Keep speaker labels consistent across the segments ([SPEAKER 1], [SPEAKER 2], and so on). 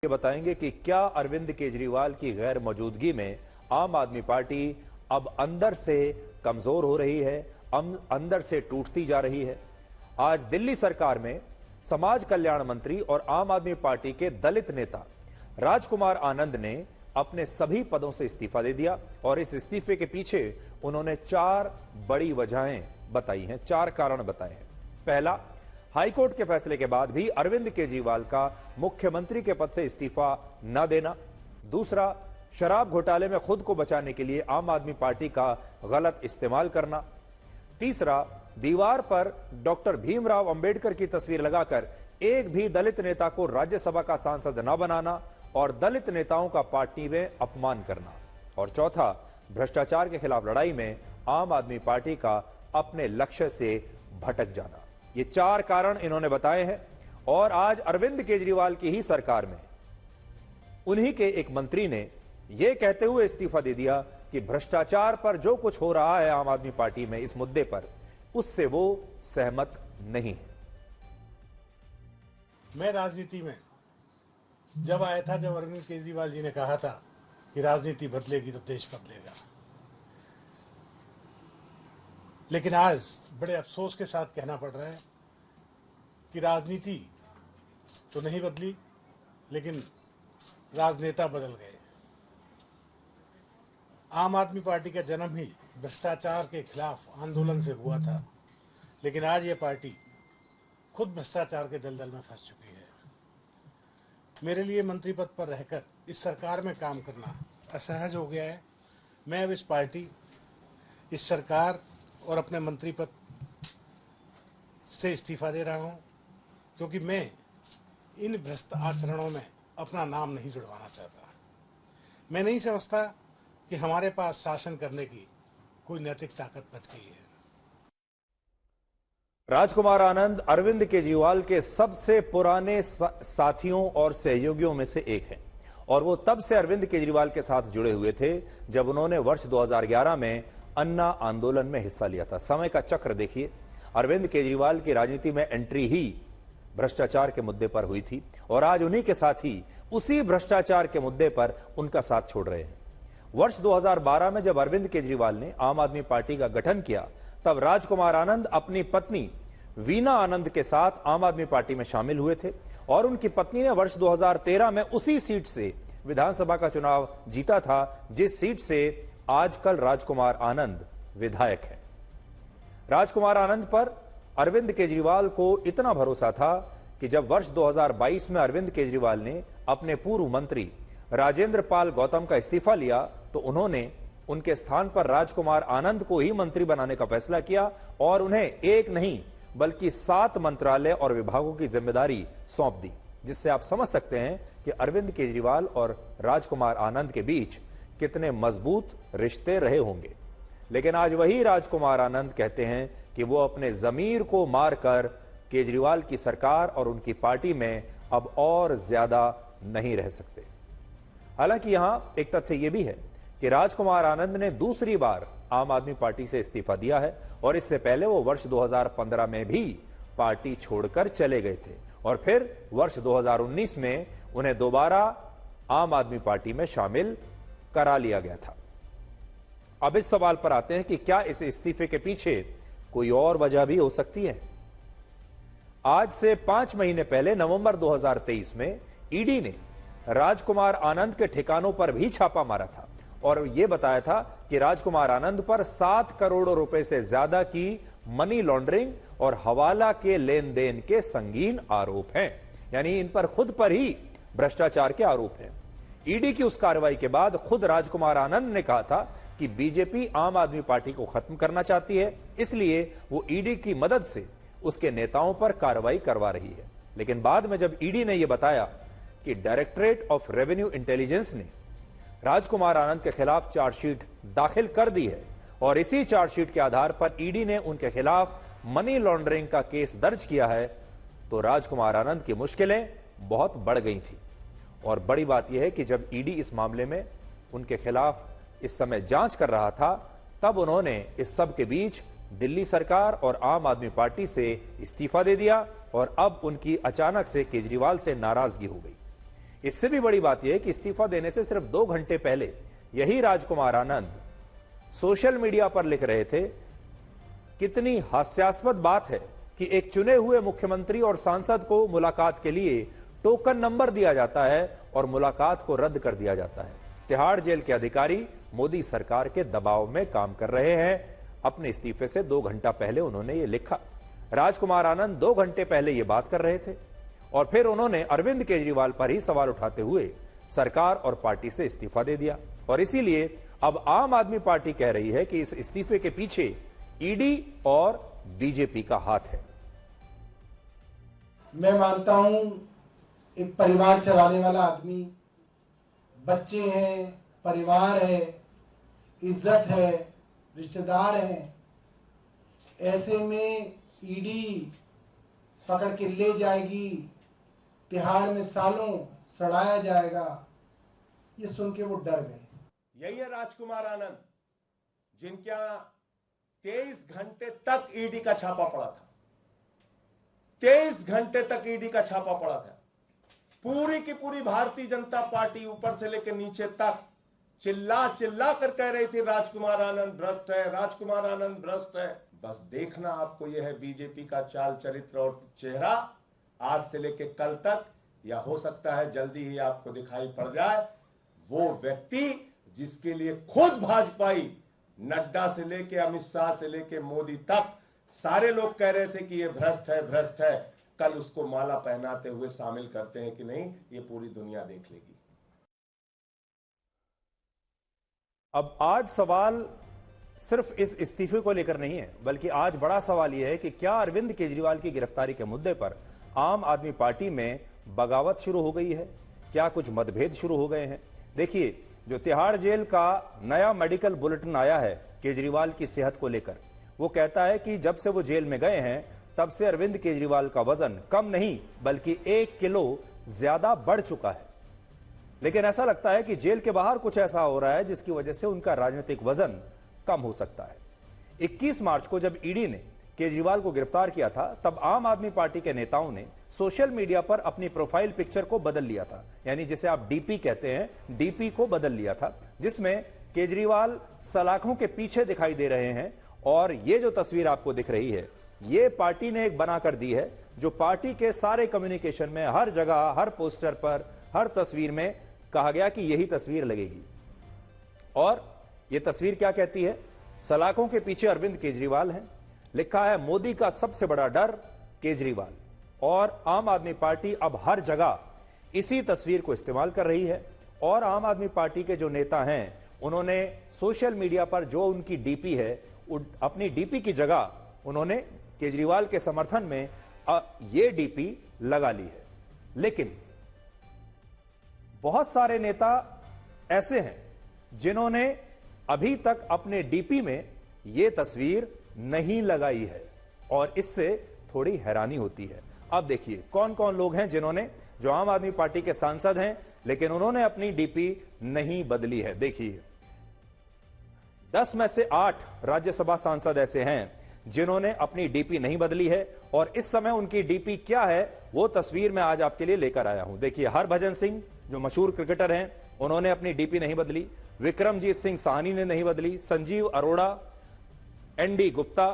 [SPEAKER 1] ये बताएंगे कि क्या अरविंद केजरीवाल की गैर मौजूदगी में आम आदमी पार्टी अब अंदर से कमजोर हो रही है, अंदर से टूटती जा रही है। आज दिल्ली सरकार में समाज कल्याण मंत्री और आम आदमी पार्टी के दलित नेता राजकुमार आनंद ने अपने सभी पदों से इस्तीफा दे दिया और इस इस्तीफे के पीछे उन्होंने 4 बड़ी वजहें बताई हैं, 4 कारण बताए हैं। पहला, हाईकोर्ट के फैसले के बाद भी अरविंद केजरीवाल का मुख्यमंत्री के पद से इस्तीफा न देना। दूसरा, शराब घोटाले में खुद को बचाने के लिए आम आदमी पार्टी का गलत इस्तेमाल करना। तीसरा, दीवार पर डॉक्टर भीमराव अंबेडकर की तस्वीर लगाकर एक भी दलित नेता को राज्यसभा का सांसद न बनाना और दलित नेताओं का पार्टी में अपमान करना। और चौथा, भ्रष्टाचार के खिलाफ लड़ाई में आम आदमी पार्टी का अपने लक्ष्य से भटक जाना। ये 4 कारण इन्होंने बताए हैं और आज अरविंद केजरीवाल की ही सरकार में उन्हीं के एक मंत्री ने यह कहते हुए इस्तीफा दे दिया कि भ्रष्टाचार पर जो कुछ हो रहा है आम आदमी पार्टी में इस मुद्दे पर, उससे वो सहमत नहीं है।
[SPEAKER 2] मैं राजनीति में जब आया था, जब अरविंद केजरीवाल जी ने कहा था कि राजनीति बदलेगी तो देश बदलेगा, लेकिन आज बड़े अफसोस के साथ कहना पड़ रहा है कि राजनीति तो नहीं बदली, लेकिन राजनेता बदल गए। आम आदमी पार्टी का जन्म ही भ्रष्टाचार के खिलाफ आंदोलन से हुआ था, लेकिन आज ये पार्टी खुद भ्रष्टाचार के दलदल में फंस चुकी है। मेरे लिए मंत्री पद पर रहकर इस सरकार में काम करना असहज हो गया है। मैं अब इस पार्टी, इस सरकार और अपने मंत्री पद से इस्तीफा दे रहा हूं, क्योंकि मैं इन भ्रष्ट आचरणों में अपना नाम नहीं जुड़वाना चाहता। मैं नहीं समझता कि हमारे पास शासन करने की कोई नैतिक ताकत बच गई है।
[SPEAKER 1] राजकुमार आनंद अरविंद केजरीवाल के सबसे पुराने साथियों और सहयोगियों में से एक हैं और वो तब से अरविंद केजरीवाल के साथ जुड़े हुए थे जब उन्होंने वर्ष 2011 में अन्ना आंदोलन में हिस्सा लिया था। समय का चक्र देखिए, अरविंद केजरीवाल की राजनीति में एंट्री ही भ्रष्टाचार के मुद्दे पर हुई थी और आज उन्हीं के साथ ही उसी भ्रष्टाचार के मुद्दे पर उनका साथ छोड़ रहे हैं। वर्ष 2012 में जब अरविंद केजरीवाल ने आम आदमी पार्टी का गठन किया, तब राजकुमार आनंद अपनी पत्नी वीना आनंद के साथ आम आदमी पार्टी में शामिल हुए थे और उनकी पत्नी ने वर्ष 2013 में उसी सीट से विधानसभा का चुनाव जीता था, जिस सीट से आजकल राजकुमार आनंद विधायक हैं। राजकुमार आनंद पर अरविंद केजरीवाल को इतना भरोसा था कि जब वर्ष 2022 में अरविंद केजरीवाल ने अपने पूर्व मंत्री राजेंद्र पाल गौतम का इस्तीफा लिया, तो उन्होंने उनके स्थान पर राजकुमार आनंद को ही मंत्री बनाने का फैसला किया और उन्हें एक नहीं बल्कि 7 मंत्रालय और विभागों की जिम्मेदारी सौंप दी, जिससे आप समझ सकते हैं कि अरविंद केजरीवाल और राजकुमार आनंद के बीच कितने मजबूत रिश्ते रहे होंगे। लेकिन आज वही राजकुमार आनंद कहते हैं कि वो अपने जमीर को मारकर केजरीवाल की सरकार और उनकी पार्टी में अब और ज्यादा नहीं रह सकते। हालांकि यहां एक तथ्य यह भी है कि राजकुमार आनंद ने दूसरी बार आम आदमी पार्टी से इस्तीफा दिया है और इससे पहले वो वर्ष 2015 में भी पार्टी छोड़कर चले गए थे और फिर वर्ष 2019 में उन्हें दोबारा आम आदमी पार्टी में शामिल करा लिया गया था। अब इस सवाल पर आते हैं कि क्या इस इस्तीफे के पीछे कोई और वजह भी हो सकती है। आज से 5 महीने पहले नवंबर 2023 में ईडी ने राजकुमार आनंद के ठिकानों पर भी छापा मारा था और यह बताया था कि राजकुमार आनंद पर 7 करोड़ रुपए से ज्यादा की मनी लॉन्ड्रिंग और हवाला के लेन देन के संगीन आरोप हैं। यानी इन पर खुद पर ही भ्रष्टाचार के आरोप हैं। ईडी की उस कार्रवाई के बाद खुद राजकुमार आनंद ने कहा था कि बीजेपी आम आदमी पार्टी को खत्म करना चाहती है, इसलिए वो ईडी की मदद से उसके नेताओं पर कार्रवाई करवा रही है। लेकिन बाद में जब ईडी ने यह बताया कि डायरेक्टरेट ऑफ रेवेन्यू इंटेलिजेंस ने राजकुमार आनंद के खिलाफ चार्जशीट दाखिल कर दी है और इसी चार्जशीट के आधार पर ईडी ने उनके खिलाफ मनी लॉन्ड्रिंग का केस दर्ज किया है, तो राजकुमार आनंद की मुश्किलें बहुत बढ़ गई थी। और बड़ी बात यह है कि जब ईडी इस मामले में उनके खिलाफ इस समय जांच कर रहा था, तब उन्होंने इस सब के बीच दिल्ली सरकार और आम आदमी पार्टी से इस्तीफा दे दिया और अब उनकी अचानक से केजरीवाल से नाराजगी हो गई। इससे भी बड़ी बात यह है कि इस्तीफा देने से सिर्फ 2 घंटे पहले यही राजकुमार आनंद सोशल मीडिया पर लिख रहे थे, कितनी हास्यास्पद बात है कि एक चुने हुए मुख्यमंत्री और सांसद को मुलाकात के लिए टोकन नंबर दिया जाता है और मुलाकात को रद्द कर दिया जाता है। तिहाड़ जेल के अधिकारी मोदी सरकार के दबाव में काम कर रहे हैं। अपने इस्तीफे से 2 घंटा पहले उन्होंने ये लिखा। राजकुमार आनंद 2 घंटे पहले ये बात कर रहे थे और फिर उन्होंने अरविंद केजरीवाल पर ही सवाल उठाते हुए सरकार और पार्टी से इस्तीफा दे दिया। और इसीलिए अब आम आदमी पार्टी कह रही है कि इस इस्तीफे के पीछे ईडी और बीजेपी का हाथ है।
[SPEAKER 3] मैं मानता हूं एक परिवार चलाने वाला आदमी, बच्चे हैं, परिवार है, इज्जत है, रिश्तेदार हैं, ऐसे में ईडी पकड़ के ले जाएगी, तिहाड़ में सालों सड़ाया जाएगा, ये सुन के वो डर गए।
[SPEAKER 4] यही है राजकुमार आनंद, जिनके यहां 23 घंटे तक ईडी का छापा पड़ा था। 23 घंटे तक ईडी का छापा पड़ा था। पूरी की पूरी भारतीय जनता पार्टी ऊपर से लेकर नीचे तक चिल्ला चिल्ला कर कह रही थी राजकुमार आनंद भ्रष्ट है, राजकुमार आनंद भ्रष्ट है। बस देखना आपको यह है बीजेपी का चाल चरित्र और चेहरा आज से लेकर कल तक, या हो सकता है जल्दी ही आपको दिखाई पड़ जाए, वो व्यक्ति जिसके लिए खुद भाजपाई नड्डा से लेके अमित शाह से लेके मोदी तक सारे लोग कह रहे थे कि ये भ्रष्ट है, भ्रष्ट है, कल उसको माला पहनाते हुए शामिल करते हैं कि नहीं, ये पूरी दुनिया देख लेगी।
[SPEAKER 1] अब आज सवाल सिर्फ इस इस्तीफे को लेकर नहीं है, बल्कि आज बड़ा सवाल यह है कि क्या अरविंद केजरीवाल की गिरफ्तारी के मुद्दे पर आम आदमी पार्टी में बगावत शुरू हो गई है? क्या कुछ मतभेद शुरू हो गए हैं? देखिए, जो तिहाड़ जेल का नया मेडिकल बुलेटिन आया है केजरीवाल की सेहत को लेकर, वो कहता है कि जब से वो जेल में गए हैं तब से अरविंद केजरीवाल का वजन कम नहीं बल्कि 1 किलो ज्यादा बढ़ चुका है। लेकिन ऐसा लगता है कि जेल के बाहर कुछ ऐसा हो रहा है जिसकी वजह से उनका राजनीतिक वजन कम हो सकता है। 21 मार्च को जब ईडी ने केजरीवाल को गिरफ्तार किया था, तब आम आदमी पार्टी के नेताओं ने सोशल मीडिया पर अपनी प्रोफाइल पिक्चर को बदल लिया था, यानी जिसे आप डीपी कहते हैं, डीपी को बदल लिया था, जिसमें केजरीवाल सलाखों के पीछे दिखाई दे रहे हैं। और ये जो तस्वीर आपको दिख रही है, ये पार्टी ने एक बना कर दी है, जो पार्टी के सारे कम्युनिकेशन में, हर जगह, हर पोस्टर पर, हर तस्वीर में कहा गया कि यही तस्वीर लगेगी। और ये तस्वीर क्या कहती है? सलाखों के पीछे अरविंद केजरीवाल हैं, लिखा है मोदी का सबसे बड़ा डर केजरीवाल। और आम आदमी पार्टी अब हर जगह इसी तस्वीर को इस्तेमाल कर रही है। और आम आदमी पार्टी के जो नेता हैं, उन्होंने सोशल मीडिया पर जो उनकी डीपी है, अपनी डीपी की जगह उन्होंने केजरीवाल के समर्थन में ये डीपी लगा ली है। लेकिन बहुत सारे नेता ऐसे हैं जिन्होंने अभी तक अपने डीपी में ये तस्वीर नहीं लगाई है, और इससे थोड़ी हैरानी होती है। अब देखिए कौन कौन लोग हैं जिन्होंने, जो आम आदमी पार्टी के सांसद हैं लेकिन उन्होंने अपनी डीपी नहीं बदली है। देखिए 10 में से 8 राज्यसभा सांसद ऐसे हैं जिन्होंने अपनी डीपी नहीं बदली है, और इस समय उनकी डीपी क्या है वो तस्वीर मैं आज आपके लिए लेकर आया हूं। देखिए, हरभजन सिंह जो मशहूर क्रिकेटर हैं, उन्होंने अपनी डीपी नहीं बदली, विक्रमजीत सिंह साहनी ने नहीं बदली, संजीव अरोड़ा, एनडी गुप्ता,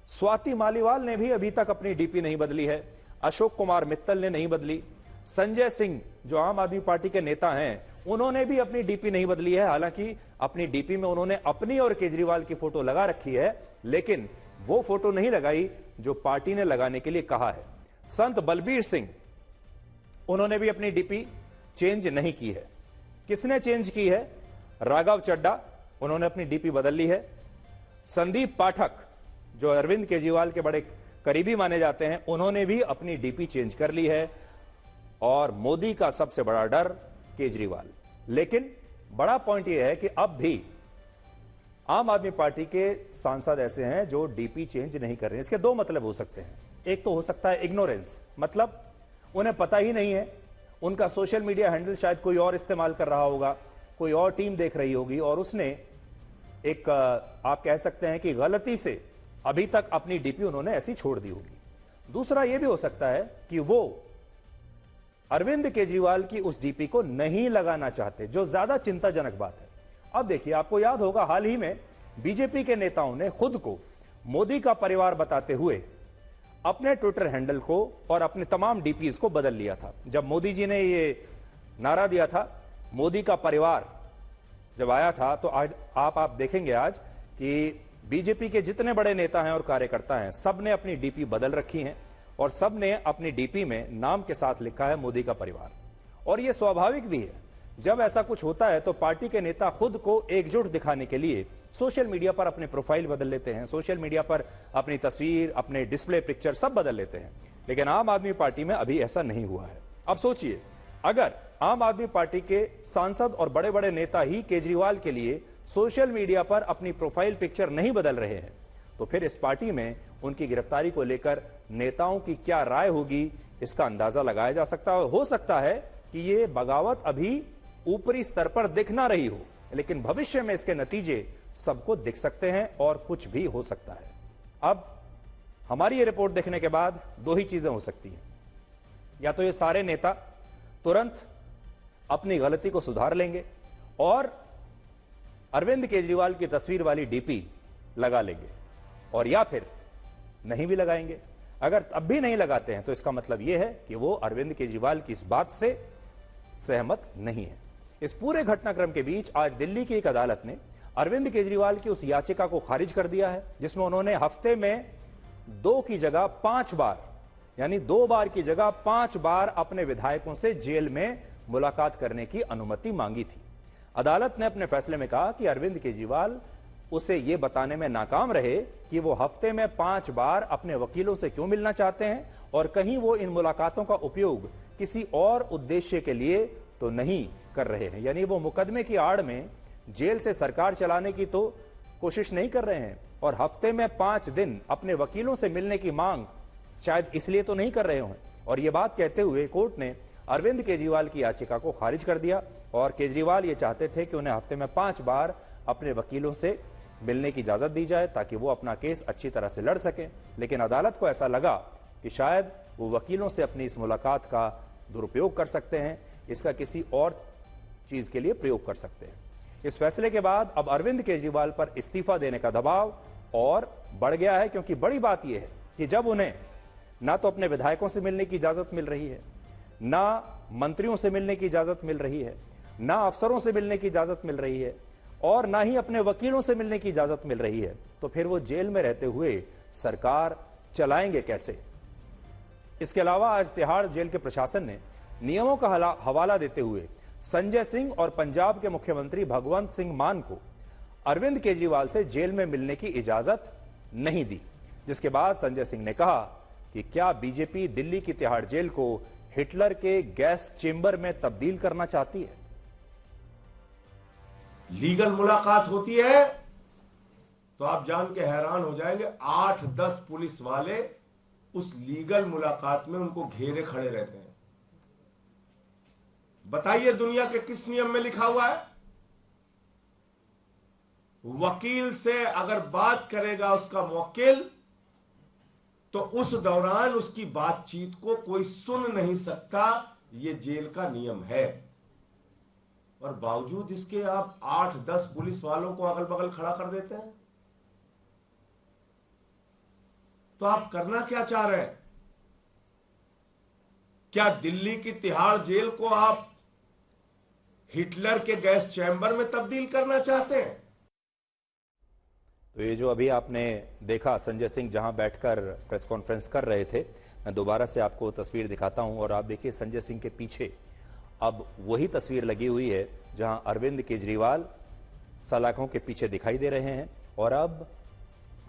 [SPEAKER 1] स्वाति मालीवाल ने भी अभी तक अपनी डीपी नहीं बदली है, अशोक कुमार मित्तल ने नहीं बदली, संजय सिंह जो आम आदमी पार्टी के नेता हैं, उन्होंने भी अपनी डीपी नहीं बदली है। हालांकि अपनी डीपी में उन्होंने अपनी और केजरीवाल की फोटो लगा रखी है, लेकिन वो फोटो नहीं लगाई जो पार्टी ने लगाने के लिए कहा है। संत बलबीर सिंह, उन्होंने भी अपनी डीपी चेंज नहीं की है। किसने चेंज की है? राघव चड्डा, उन्होंने अपनी डीपी बदल ली है। संदीप पाठक जो अरविंद केजरीवाल के बड़े करीबी माने जाते हैं, उन्होंने भी अपनी डीपी चेंज कर ली है। और मोदी का सबसे बड़ा डर केजरीवाल। लेकिन बड़ा पॉइंट यह है कि अब भी आम आदमी पार्टी के सांसद ऐसे हैं जो डीपी चेंज नहीं कर रहे हैं। इसके 2 मतलब हो सकते हैं। एक तो हो सकता है इग्नोरेंस, मतलब उन्हें पता ही नहीं है, उनका सोशल मीडिया हैंडल शायद कोई और इस्तेमाल कर रहा होगा, कोई और टीम देख रही होगी और उसने एक आप कह सकते हैं कि गलती से अभी तक अपनी डीपी उन्होंने ऐसी छोड़ दी होगी। दूसरा यह भी हो सकता है कि वो अरविंद केजरीवाल की उस डीपी को नहीं लगाना चाहते, जो ज्यादा चिंताजनक बात है। अब देखिए, आपको याद होगा हाल ही में बीजेपी के नेताओं ने खुद को मोदी का परिवार बताते हुए अपने ट्विटर हैंडल को और अपने तमाम डीपीज को बदल लिया था। जब मोदी जी ने ये नारा दिया था, मोदी का परिवार जब आया था, तो आज आप देखेंगे आज कि बीजेपी के जितने बड़े नेता हैं और कार्यकर्ता हैं, सब ने अपनी डीपी बदल रखी हैं और सब ने अपनी डीपी में नाम के साथ लिखा है मोदी का परिवार। और यह स्वाभाविक भी है, जब ऐसा कुछ होता है तो पार्टी के नेता खुद को एकजुट दिखाने के लिए सोशल मीडिया पर अपने प्रोफाइल बदल लेते हैं, सोशल मीडिया पर अपनी तस्वीर, अपने डिस्प्ले पिक्चर सब बदल लेते हैं। लेकिन आम आदमी पार्टी में अभी ऐसा नहीं हुआ है। अब सोचिए, अगर आम आदमी पार्टी के सांसद और बड़े बड़े नेता ही केजरीवाल के लिए सोशल मीडिया पर अपनी प्रोफाइल पिक्चर नहीं बदल रहे हैं, तो फिर इस पार्टी में उनकी गिरफ्तारी को लेकर नेताओं की क्या राय होगी, इसका अंदाजा लगाया जा सकता है। हो सकता है कि ये बगावत अभी ऊपरी स्तर पर दिख ना रही हो, लेकिन भविष्य में इसके नतीजे सबको दिख सकते हैं और कुछ भी हो सकता है। अब हमारी ये रिपोर्ट देखने के बाद दो ही चीजें हो सकती हैं, या तो ये सारे नेता तुरंत अपनी गलती को सुधार लेंगे और अरविंद केजरीवाल की तस्वीर वाली डीपी लगा लेंगे, और या फिर नहीं भी लगाएंगे। अगर तब भी नहीं लगाते हैं तो इसका मतलब यह है कि वो अरविंद केजरीवाल की इस बात से सहमत नहीं है। इस पूरे घटनाक्रम के बीच आज दिल्ली की एक अदालत ने अरविंद केजरीवाल की उस याचिका को खारिज कर दिया है जिसमें उन्होंने हफ्ते में 2 की जगह 5 बार, यानी 2 बार की जगह 5 बार अपने विधायकों से जेल में मुलाकात करने की अनुमति मांगी थी। अदालत ने अपने फैसले में कहा कि अरविंद केजरीवाल उसे यह बताने में नाकाम रहे कि वो हफ्ते में 5 बार अपने वकीलों से क्यों मिलना चाहते हैं और कहीं वो इन मुलाकातों का उपयोग किसी और उद्देश्य के लिए तो नहीं कर रहे हैं। यानी वो मुकदमे की आड़ में जेल से सरकार चलाने की तो कोशिश नहीं कर रहे हैं और हफ्ते में 5 दिन अपने वकीलों से मिलने की मांग शायद इसलिए तो नहीं कर रहे हों। और यह बात कहते हुए कोर्ट ने अरविंद केजरीवाल की याचिका को खारिज कर दिया और केजरीवाल ये चाहते थे कि उन्हें हफ्ते में 5 बार अपने वकीलों से मिलने की इजाजत दी जाए ताकि वो अपना केस अच्छी तरह से लड़ सकें। लेकिन अदालत को ऐसा लगा कि शायद वो वकीलों से अपनी इस मुलाकात का दुरुपयोग कर सकते हैं, इसका किसी और चीज के लिए प्रयोग कर सकते हैं। इस फैसले के बाद अब अरविंद केजरीवाल पर इस्तीफा देने का दबाव और बढ़ गया है, क्योंकि बड़ी बात यह है कि जब उन्हें ना तो अपने विधायकों से मिलने की इजाजत मिल रही है, ना मंत्रियों से मिलने की इजाजत मिल रही है, ना अफसरों से मिलने की इजाजत मिल रही है और ना ही अपने वकीलों से मिलने की इजाजत मिल रही है, तो फिर वो जेल में रहते हुए सरकार चलाएंगे कैसे। इसके अलावा आज तिहाड़ जेल के प्रशासन ने नियमों का हवाला देते हुए संजय सिंह और पंजाब के मुख्यमंत्री भगवंत सिंह मान को अरविंद केजरीवाल से जेल में मिलने की इजाजत नहीं दी, जिसके बाद संजय सिंह ने कहा कि क्या बीजेपी दिल्ली की तिहाड़ जेल को हिटलर के गैस चेंबर में तब्दील करना चाहती है।
[SPEAKER 4] लीगल मुलाकात होती है तो आप जान के हैरान हो जाएंगे, 8-10 पुलिस वाले उस लीगल मुलाकात में उनको घेरे खड़े रहते हैं। बताइए दुनिया के किस नियम में लिखा हुआ है? वकील से अगर बात करेगा उसका मुवक्किल तो उस दौरान उसकी बातचीत को कोई सुन नहीं सकता, यह जेल का नियम है। और बावजूद इसके आप 8-10 पुलिस वालों को अगल बगल खड़ा कर देते हैं। तो आप करना क्या चाह रहे हैं? क्या दिल्ली की तिहाड़ जेल को आप हिटलर के गैस चैम्बर में तब्दील करना चाहते हैं?
[SPEAKER 1] तो ये जो अभी आपने देखा संजय सिंह जहां बैठकर प्रेस कॉन्फ्रेंस कर रहे थे, मैं दोबारा से आपको तस्वीर दिखाता हूं और आप देखिए संजय सिंह के पीछे अब वही तस्वीर लगी हुई है जहां अरविंद केजरीवाल सलाखों के पीछे दिखाई दे रहे हैं। और अब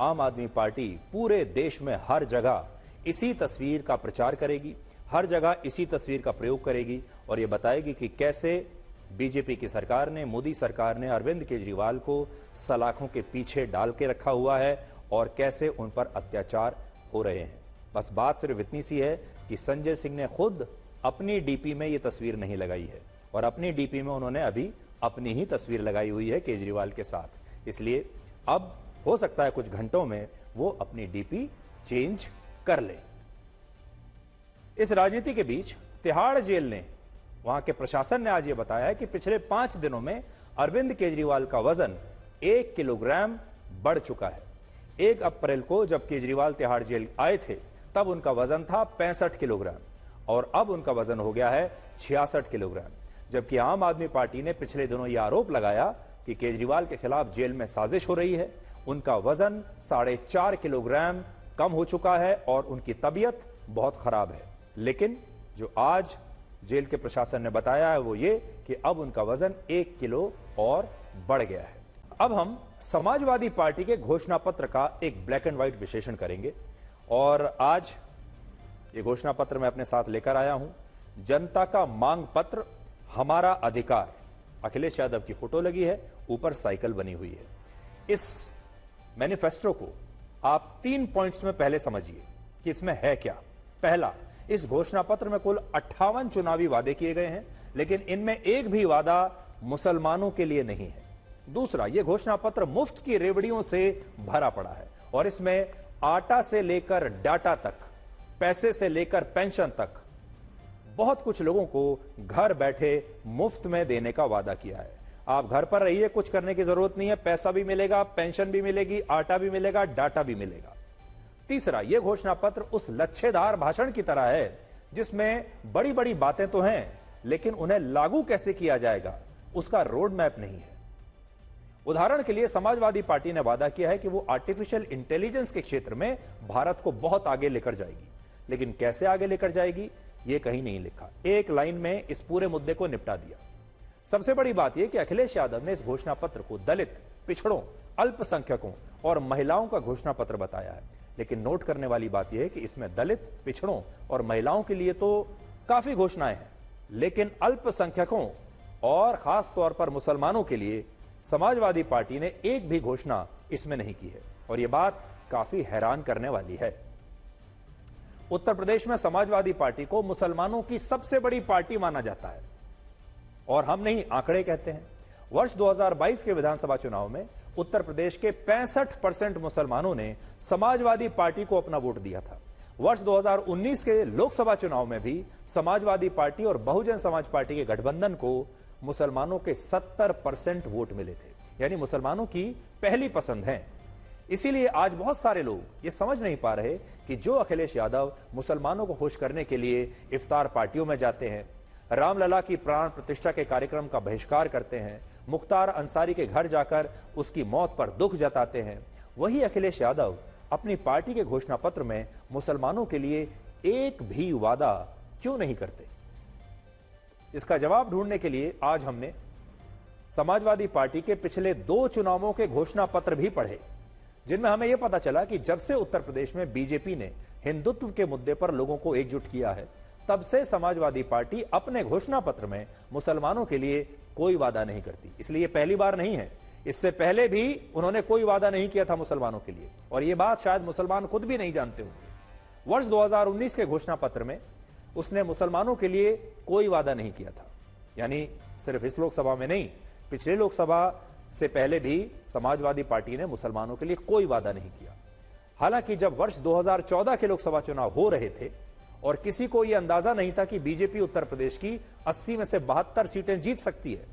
[SPEAKER 1] आम आदमी पार्टी पूरे देश में हर जगह इसी तस्वीर का प्रचार करेगी, हर जगह इसी तस्वीर का प्रयोग करेगी और यह बताएगी कि कैसे बीजेपी की सरकार ने, मोदी सरकार ने अरविंद केजरीवाल को सलाखों के पीछे डाल के रखा हुआ है और कैसे उन पर अत्याचार हो रहे हैं। बस बात सिर्फ इतनी सी है कि संजय सिंह ने खुद अपनी डीपी में यह तस्वीर नहीं लगाई है और अपनी डीपी में उन्होंने अभी अपनी ही तस्वीर लगाई हुई है केजरीवाल के साथ। इसलिए अब हो सकता है कुछ घंटों में वो अपनी डीपी चेंज कर ले। इस राजनीति के बीच तिहाड़ जेल ने, वहां के प्रशासन ने आज यह बताया है कि पिछले 5 दिनों में अरविंद केजरीवाल का वजन 1 किलोग्राम बढ़ चुका है। 1 अप्रैल को जब केजरीवाल तिहाड़ जेल आए थे तब उनका वजन था 65 किलोग्राम और अब उनका वजन हो गया है 66 किलोग्राम। जबकि आम आदमी पार्टी ने पिछले दिनों यह आरोप लगाया कि केजरीवाल के खिलाफ जेल में साजिश हो रही है। उनका वजन 4.5 किलोग्राम कम हो चुका है और उनकी तबीयत बहुत खराब है। लेकिन जो आज जेल के प्रशासन ने बताया है वो ये कि अब उनका वजन 1 किलो और बढ़ गया है। अब हम समाजवादी पार्टी के घोषणा पत्र का एक ब्लैक एंड व्हाइट विश्लेषण करेंगे और आज ये घोषणा पत्र मैं अपने साथ लेकर आया हूं। जनता का मांग पत्र, हमारा अधिकार। अखिलेश यादव की फोटो लगी है, ऊपर साइकिल बनी हुई है। इस मैनिफेस्टो को आप 3 पॉइंट्स में पहले समझिए कि इसमें है क्या। पहला, इस घोषणा पत्र में कुल 58 चुनावी वादे किए गए हैं, लेकिन इनमें एक भी वादा मुसलमानों के लिए नहीं है। दूसरा, यह घोषणा पत्र मुफ्त की रेवड़ियों से भरा पड़ा है और इसमें आटा से लेकर डाटा तक, पैसे से लेकर पेंशन तक बहुत कुछ लोगों को घर बैठे मुफ्त में देने का वादा किया है। आप घर पर रहिए, कुछ करने की जरूरत नहीं है, पैसा भी मिलेगा, पेंशन भी मिलेगी, आटा भी मिलेगा, डाटा भी मिलेगा। तीसरा, यह घोषणा पत्र उस लच्छेदार भाषण की तरह है जिसमें बड़ी बड़ी बातें तो हैं लेकिन उन्हें लागू कैसे किया जाएगा उसका रोड मैप नहीं है। उदाहरण के लिए समाजवादी पार्टी ने वादा किया है कि वो आर्टिफिशियल इंटेलिजेंस के क्षेत्र में भारत को बहुत आगे लेकर जाएगी, लेकिन कैसे आगे लेकर जाएगी यह कहीं नहीं लिखा। एक लाइन में इस पूरे मुद्दे को निपटा दिया। सबसे बड़ी बात यह कि अखिलेश यादव ने इस घोषणा पत्र को दलित, पिछड़ों, अल्पसंख्यकों और महिलाओं का घोषणा पत्र बताया है। लेकिन नोट करने वाली बात यह है कि इसमें दलित, पिछड़ों और महिलाओं के लिए तो काफी घोषणाएं हैं, लेकिन अल्पसंख्यकों और खास तौर पर मुसलमानों के लिए समाजवादी पार्टी ने एक भी घोषणा इसमें नहीं की है और यह बात काफी हैरान करने वाली है। उत्तर प्रदेश में समाजवादी पार्टी को मुसलमानों की सबसे बड़ी पार्टी माना जाता है और हम नहीं, आंकड़े कहते हैं। वर्ष 2022 के विधानसभा चुनाव में उत्तर प्रदेश के 65% मुसलमानों ने समाजवादी पार्टी को अपना वोट दिया था। वर्ष 2019 के लोकसभा चुनाव में भी समाजवादी पार्टी और बहुजन समाज पार्टी के गठबंधन को मुसलमानों के 70% वोट मिले थे, यानी मुसलमानों की पहली पसंद है। इसीलिए आज बहुत सारे लोग ये समझ नहीं पा रहे कि जो अखिलेश यादव मुसलमानों को खुश करने के लिए इफ्तार पार्टियों में जाते हैं, रामलला की प्राण प्रतिष्ठा के कार्यक्रम का बहिष्कार करते हैं, मुख्तार अंसारी के घर जाकर उसकी मौत पर दुख जताते हैं, वही अखिलेश यादव अपनी पार्टी के घोषणा पत्र में मुसलमानों के लिए एक भी वादा क्यों नहीं करते। इसका जवाब ढूंढने के लिए आज हमने समाजवादी पार्टी के पिछले 2 चुनावों के घोषणा पत्र भी पढ़े, जिनमें हमें यह पता चला कि जब से उत्तर प्रदेश में बीजेपी ने हिंदुत्व के मुद्दे पर लोगों को एकजुट किया है, तब से समाजवादी पार्टी अपने घोषणा पत्र में मुसलमानों के लिए कोई वादा नहीं करती। इसलिए पहली बार नहीं है, इससे पहले भी उन्होंने कोई वादा नहीं किया था मुसलमानों के लिए और यह बात शायद मुसलमान खुद भी नहीं जानते होंगे। वर्ष 2019 के घोषणा पत्र में उसने मुसलमानों के लिए कोई वादा नहीं किया था, यानी सिर्फ इस लोकसभा में नहीं, पिछले लोकसभा से पहले भी समाजवादी पार्टी ने मुसलमानों के लिए कोई वादा नहीं किया। हालांकि जब वर्ष 2014 के लोकसभा चुनाव हो रहे थे और किसी को यह अंदाजा नहीं था कि बीजेपी उत्तर प्रदेश की 80 में से 72 सीटें जीत सकती है,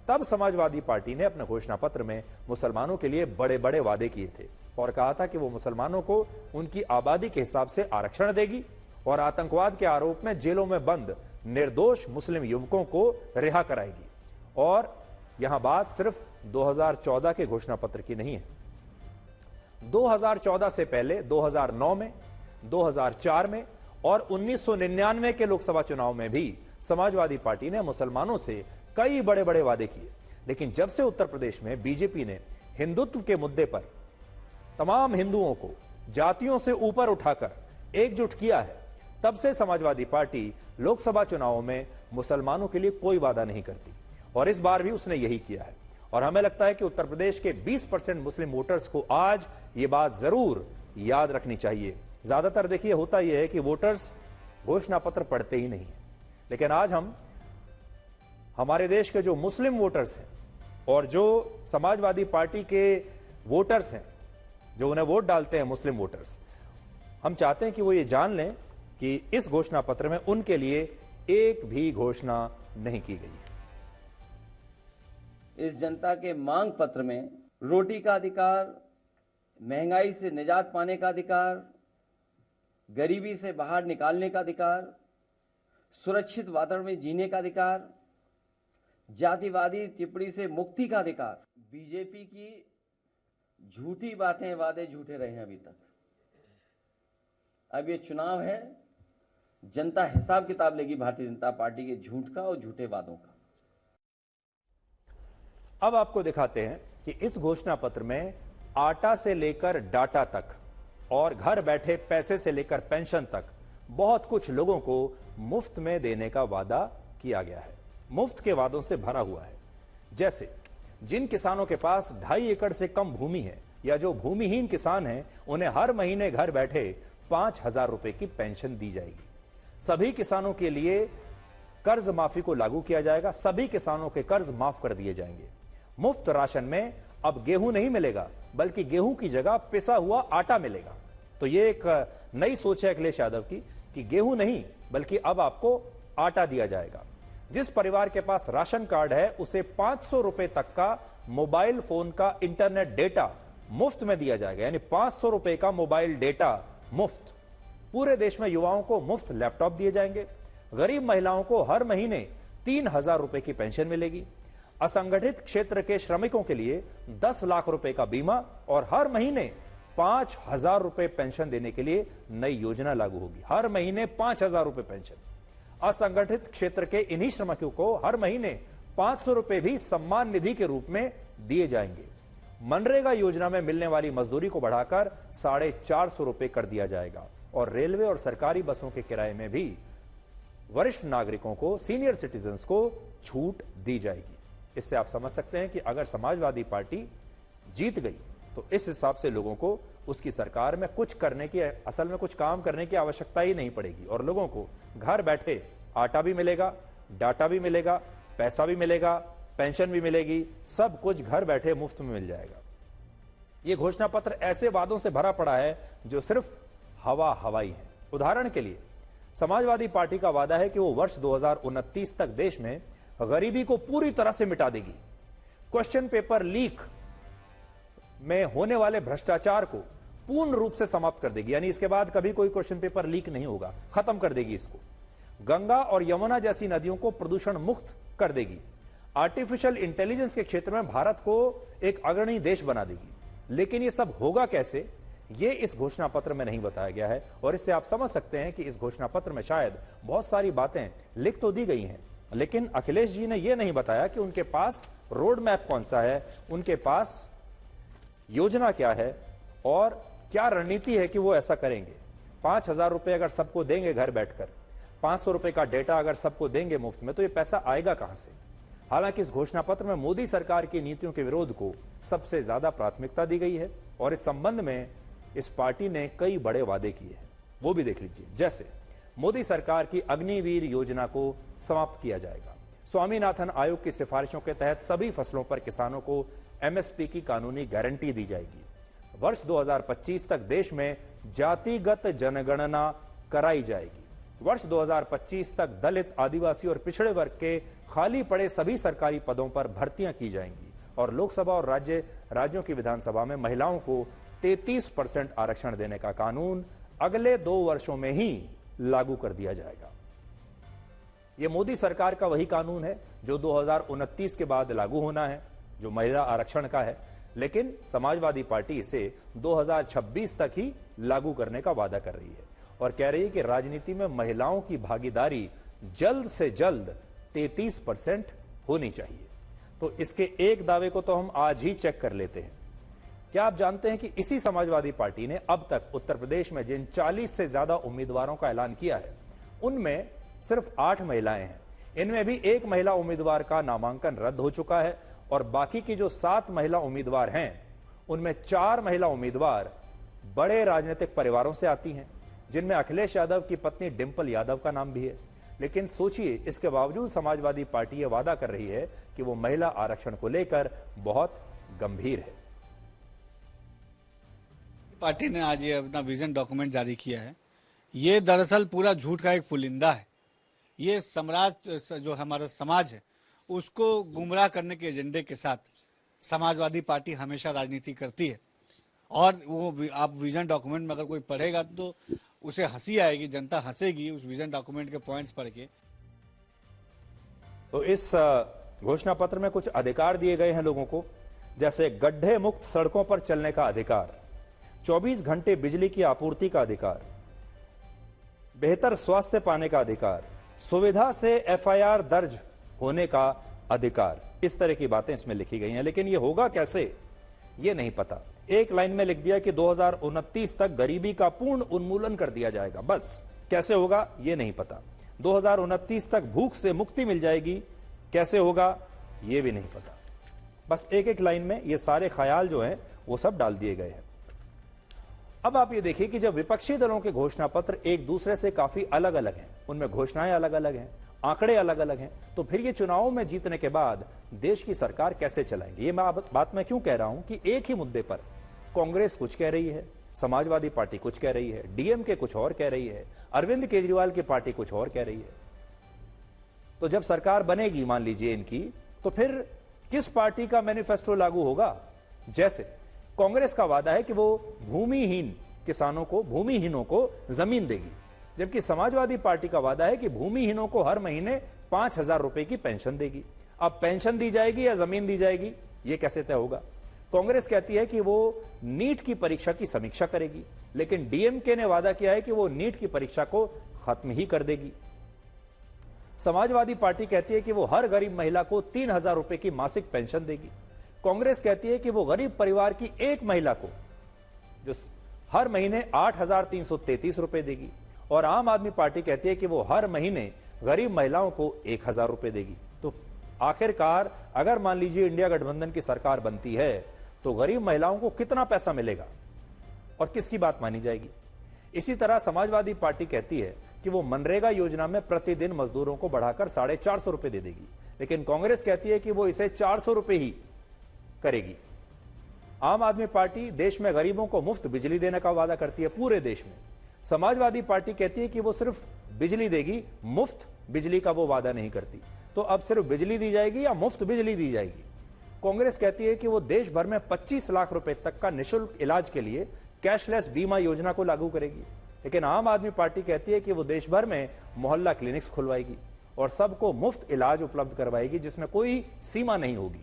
[SPEAKER 1] तब समाजवादी पार्टी ने अपने घोषणा पत्र में मुसलमानों के लिए बड़े बड़े वादे किए थे और कहा था कि वो मुसलमानों को उनकी आबादी के हिसाब से आरक्षण देगी और आतंकवाद के आरोप में जेलों में बंद निर्दोष मुस्लिम युवकों को रिहा कराएगी। और यहां बात सिर्फ 2014 के घोषणा पत्र की नहीं है। 2014 से पहले 2009 में, 2004 में और 1999 के लोकसभा चुनाव में भी समाजवादी पार्टी ने मुसलमानों से कई बड़े बड़े वादे किए, लेकिन जब से उत्तर प्रदेश में बीजेपी ने हिंदुत्व के मुद्दे पर तमाम हिंदुओं को जातियों से ऊपर उठाकर एकजुट किया है, तब से समाजवादी पार्टी लोकसभा चुनावों में मुसलमानों के लिए कोई वादा नहीं करती और इस बार भी उसने यही किया है। और हमें लगता है कि उत्तर प्रदेश के 20% मुस्लिम वोटर्स को आज ये बात जरूर याद रखनी चाहिए। ज्यादातर देखिए होता यह है कि वोटर्स घोषणा पत्र पढ़ते ही नहीं है, लेकिन आज हम हमारे देश के जो मुस्लिम वोटर्स हैं और जो समाजवादी पार्टी के वोटर्स हैं, जो उन्हें वोट डालते हैं मुस्लिम वोटर्स, हम चाहते हैं कि वो ये जान लें कि इस घोषणा पत्र में उनके लिए एक भी घोषणा नहीं की गई है।
[SPEAKER 5] इस जनता के मांग पत्र में रोटी का अधिकार, महंगाई से निजात पाने का अधिकार, गरीबी से बाहर निकालने का अधिकार, सुरक्षित वातावरण में जीने का अधिकार, जातिवादी टिप्पणी से मुक्ति का अधिकार। बीजेपी की झूठी बातें, वादे झूठे रहे हैं अभी तक। अब ये चुनाव है, जनता हिसाब किताब लेगी भारतीय जनता पार्टी के झूठ का और झूठे वादों का।
[SPEAKER 1] अब आपको दिखाते हैं कि इस घोषणा पत्र में आटा से लेकर डाटा तक और घर बैठे पैसे से लेकर पेंशन तक बहुत कुछ लोगों को मुफ्त में देने का वादा किया गया है। मुफ्त के वादों से भरा हुआ है। जैसे जिन किसानों के पास 2.5 एकड़ से कम भूमि है या जो भूमिहीन किसान हैं, उन्हें हर महीने घर बैठे 5,000 रुपए की पेंशन दी जाएगी। सभी किसानों के लिए कर्ज माफी को लागू किया जाएगा। सभी किसानों के कर्ज माफ कर दिए जाएंगे। मुफ्त राशन में अब गेहूं नहीं मिलेगा, बल्कि गेहूं की जगह पिसा हुआ आटा मिलेगा। तो ये एक नई सोच है अखिलेश यादव की कि गेहूं नहीं बल्कि अब आपको आटा दिया जाएगा। जिस परिवार के पास राशन कार्ड है उसे 500 रुपए तक का मोबाइल फोन का इंटरनेट डेटा मुफ्त में दिया जाएगा, यानी 500 रुपए का मोबाइल डेटा मुफ्त। पूरे देश में युवाओं को मुफ्त लैपटॉप दिए जाएंगे। गरीब महिलाओं को हर महीने 3,000 रुपए की पेंशन मिलेगी। असंगठित क्षेत्र के श्रमिकों के लिए 10 लाख रुपए का बीमा और हर महीने 5,000 रुपए पेंशन देने के लिए नई योजना लागू होगी। हर महीने 5,000 रुपए पेंशन। असंगठित क्षेत्र के इन्हीं श्रमिकों को हर महीने 500 रुपए भी सम्मान निधि के रूप में दिए जाएंगे। मनरेगा योजना में मिलने वाली मजदूरी को बढ़ाकर 450 रुपए कर दिया जाएगा और रेलवे और सरकारी बसों के किराए में भी वरिष्ठ नागरिकों को, सीनियर सिटीजन्स को छूट दी जाएगी। इससे आप समझ सकते हैं कि अगर समाजवादी पार्टी जीत गई तो इस हिसाब से लोगों को उसकी सरकार में कुछ करने की, असल में कुछ काम करने की आवश्यकता ही नहीं पड़ेगी और लोगों को घर बैठे आटा भी मिलेगा, डाटा भी मिलेगा, पैसा भी मिलेगा, पेंशन भी मिलेगी, सब कुछ घर बैठे मुफ्त में मिल जाएगा। यह घोषणा पत्र ऐसे वादों से भरा पड़ा है जो सिर्फ हवाई है। उदाहरण के लिए समाजवादी पार्टी का वादा है कि वो वर्ष 2029 तक देश में गरीबी को पूरी तरह से मिटा देगी। क्वेश्चन पेपर लीक में होने वाले भ्रष्टाचार को पूर्ण रूप से समाप्त कर देगी, यानी इसके बाद कभी कोई क्वेश्चन पेपर लीक नहीं होगा, खत्म कर देगी इसको। गंगा और यमुना जैसी नदियों को प्रदूषण मुक्त कर देगी। आर्टिफिशियल इंटेलिजेंस के क्षेत्र में भारत को एक अग्रणी देश बना देगी। लेकिन यह सब होगा कैसे, ये इस घोषणा पत्र में नहीं बताया गया है और इससे आप समझ सकते हैं कि इस घोषणा पत्र में शायद बहुत सारी बातें लिख तो दी गई हैं, लेकिन अखिलेश जी ने यह नहीं बताया कि उनके पास रोड मैप कौन सा है, उनके पास योजना क्या है और क्या रणनीति है कि वो ऐसा करेंगे। 5,000 रुपए अगर सबको देंगे घर बैठकर, 500 रुपए का डेटा अगर सबको देंगे मुफ्त में, तो ये पैसा आएगा कहां से। हालांकि इस घोषणा पत्र में मोदी सरकार की नीतियों के विरोध को सबसे ज्यादा प्राथमिकता दी गई है और इस संबंध में इस पार्टी ने कई बड़े वादे किए हैं, वो भी देख लीजिए। जैसे मोदी सरकार की अग्निवीर योजना को समाप्त किया जाएगा। स्वामीनाथन आयोग की सिफारिशों के तहत सभी फसलों पर किसानों को एमएसपी की कानूनी गारंटी दी जाएगी। वर्ष 2025 तक देश में जातिगत जनगणना कराई जाएगी। वर्ष 2025 तक दलित, आदिवासी और पिछड़े वर्ग के खाली पड़े सभी सरकारी पदों पर भर्तियां की जाएंगी और लोकसभा और राज्यों की विधानसभा में महिलाओं को 33% आरक्षण देने का कानून अगले 2 वर्षों में ही लागू कर दिया जाएगा। यह मोदी सरकार का वही कानून है जो 2029 के बाद लागू होना है, जो महिला आरक्षण का है, लेकिन समाजवादी पार्टी इसे 2026 तक ही लागू करने का वादा कर रही है और कह रही है कि राजनीति में महिलाओं की भागीदारी जल्द से जल्द 33% होनी चाहिए। तो इसके एक दावे को तो हम आज ही चेक कर लेते हैं। क्या आप जानते हैं कि इसी समाजवादी पार्टी ने अब तक उत्तर प्रदेश में जिन 40 से ज्यादा उम्मीदवारों का ऐलान किया है, उनमें सिर्फ 8 महिलाएं हैं। इनमें भी 1 महिला उम्मीदवार का नामांकन रद्द हो चुका है और बाकी की जो 7 महिला उम्मीदवार हैं, उनमें 4 महिला उम्मीदवार बड़े राजनीतिक परिवारों से आती हैं, जिनमें अखिलेश यादव की पत्नी डिंपल यादव का नाम भी है। लेकिन सोचिए, इसके बावजूद समाजवादी पार्टी यह वादा कर रही है कि वो महिला आरक्षण को लेकर बहुत गंभीर है।
[SPEAKER 6] पार्टी ने आज ये अपना विजन डॉक्यूमेंट जारी किया है। ये दरअसल पूरा झूठ का एक पुलिंदा है। ये साम्राज्य जो हमारा समाज है उसको गुमराह करने के एजेंडे के साथ समाजवादी पार्टी हमेशा राजनीति करती है। और वो आप विजन डॉक्यूमेंट में अगर कोई पढ़ेगा तो उसे हंसी आएगी, जनता हंसेगी उस विजन डॉक्यूमेंट के पॉइंट्स पढ़ के।
[SPEAKER 1] तो इस घोषणा पत्र में कुछ अधिकार दिए गए हैं लोगों को, जैसे गड्ढे मुक्त सड़कों पर चलने का अधिकार, 24 घंटे बिजली की आपूर्ति का अधिकार, बेहतर स्वास्थ्य पाने का अधिकार, सुविधा से एफआईआर दर्ज होने का अधिकार। इस तरह की बातें इसमें लिखी गई हैं, लेकिन यह होगा कैसे यह नहीं पता। एक लाइन में लिख दिया कि 2029 तक गरीबी का पूर्ण उन्मूलन कर दिया जाएगा, बस कैसे होगा यह नहीं पता। 2029 तक भूख से मुक्ति मिल जाएगी, कैसे होगा यह भी नहीं पता। बस एक एक लाइन में ये सारे ख्याल जो हैं वो सब डाल दिए गए हैं। अब आप ये देखिए कि जब विपक्षी दलों के घोषणा पत्र एक दूसरे से काफी अलग अलग हैं, उनमें घोषणाएं अलग अलग हैं, आंकड़े अलग अलग हैं, तो फिर ये चुनावों में जीतने के बाद देश की सरकार कैसे चलाएंगे। ये बात मैं क्यों कह रहा हूं कि एक ही मुद्दे पर कांग्रेस कुछ कह रही है, समाजवादी पार्टी कुछ कह रही है, डीएमके कुछ और कह रही है, अरविंद केजरीवाल की पार्टी कुछ और कह रही है। तो जब सरकार बनेगी मान लीजिए इनकी, तो फिर किस पार्टी का मैनिफेस्टो लागू होगा। जैसे कांग्रेस का वादा है कि वो भूमिहीन किसानों को, भूमिहीनों को जमीन देगी, जबकि समाजवादी पार्टी का वादा है कि भूमिहीनों को हर महीने 5,000 रुपए की पेंशन देगी। अब पेंशन दी जाएगी या जमीन दी जाएगी, यह कैसे तय होगा। कांग्रेस कहती है कि वो नीट की परीक्षा की समीक्षा करेगी, लेकिन डीएमके ने वादा किया है कि वो नीट की परीक्षा को खत्म ही कर देगी। समाजवादी पार्टी कहती है कि वो हर गरीब महिला को 3,000 रुपए की मासिक पेंशन देगी। कांग्रेस कहती है कि वो गरीब परिवार की एक महिला को जो हर महीने 8,333 रुपए देगी, और आम आदमी पार्टी कहती है कि वो हर महीने गरीब महिलाओं को 1,000 रुपए देगी। तो आखिरकार अगर मान लीजिए इंडिया गठबंधन की सरकार बनती है तो गरीब महिलाओं को कितना पैसा मिलेगा और किसकी बात मानी जाएगी। इसी तरह समाजवादी पार्टी कहती है कि वो मनरेगा योजना में प्रतिदिन मजदूरों को बढ़ाकर 450 रुपए दे देगी, लेकिन कांग्रेस कहती है कि वो इसे 400 रुपए ही करेगी। आम आदमी पार्टी देश में गरीबों को मुफ्त बिजली देने का वादा करती है पूरे देश में। समाजवादी पार्टी कहती है कि वो सिर्फ बिजली देगी, मुफ्त बिजली का वो वादा नहीं करती। तो अब सिर्फ बिजली दी जाएगी या मुफ्त बिजली दी जाएगी। कांग्रेस कहती है कि वो देश भर में 25 लाख रुपए तक का निःशुल्क इलाज के लिए कैशलेस बीमा योजना को लागू करेगी, लेकिन आम आदमी पार्टी कहती है कि वो देश भर में मोहल्ला क्लिनिक्स खुलवाएगी और सबको मुफ्त इलाज उपलब्ध करवाएगी जिसमें कोई सीमा नहीं होगी।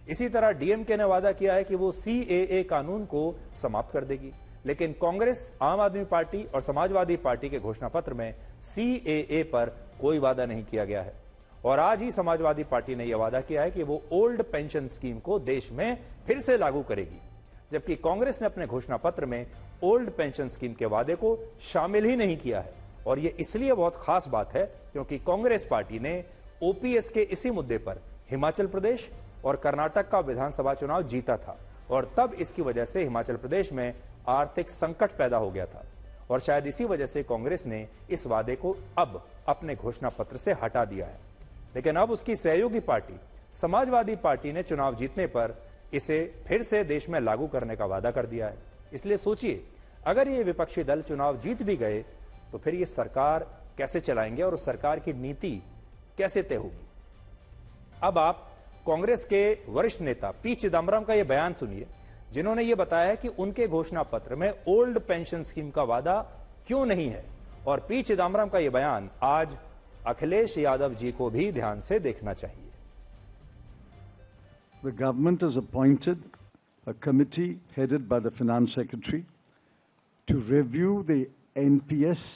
[SPEAKER 1] इसी तरह डीएमके ने वादा किया है कि वो सीएए कानून को समाप्त कर देगी, लेकिन कांग्रेस, आम आदमी पार्टी और समाजवादी पार्टी के घोषणा पत्र में सीएए पर कोई वादा नहीं किया गया है। और आज ही समाजवादी पार्टी ने यह वादा किया है कि वो ओल्ड पेंशन स्कीम को देश में फिर से लागू करेगी, जबकि कांग्रेस ने अपने घोषणा पत्र में ओल्ड पेंशन स्कीम के वादे को शामिल ही नहीं किया है। और यह इसलिए बहुत खास बात है क्योंकि कांग्रेस पार्टी ने ओपीएस के इसी मुद्दे पर हिमाचल प्रदेश और कर्नाटक का विधानसभा चुनाव जीता था, और तब इसकी वजह से हिमाचल प्रदेश में आर्थिक संकट पैदा हो गया था, और शायद इसी वजह से कांग्रेस ने इस वादे को अब अपने घोषणा पत्र से हटा दिया है। लेकिन अब उसकी सहयोगी पार्टी समाजवादी पार्टी ने चुनाव जीतने पर इसे फिर से देश में लागू करने का वादा कर दिया है। इसलिए सोचिए, अगर ये विपक्षी दल चुनाव जीत भी गए तो फिर ये सरकार कैसे चलाएंगे और उस सरकार की नीति कैसे तय होगी। अब आप कांग्रेस के वरिष्ठ नेता पी चिदम्बरम का यह बयान सुनिए, जिन्होंने यह बताया है कि उनके घोषणा पत्र में ओल्ड पेंशन स्कीम का वादा क्यों नहीं है। और पी चिदम्बरम का यह बयान आज अखिलेश यादव जी को भी ध्यान से देखना चाहिए।
[SPEAKER 7] The government has appointed a committee headed by the Finance Secretary to review the NPS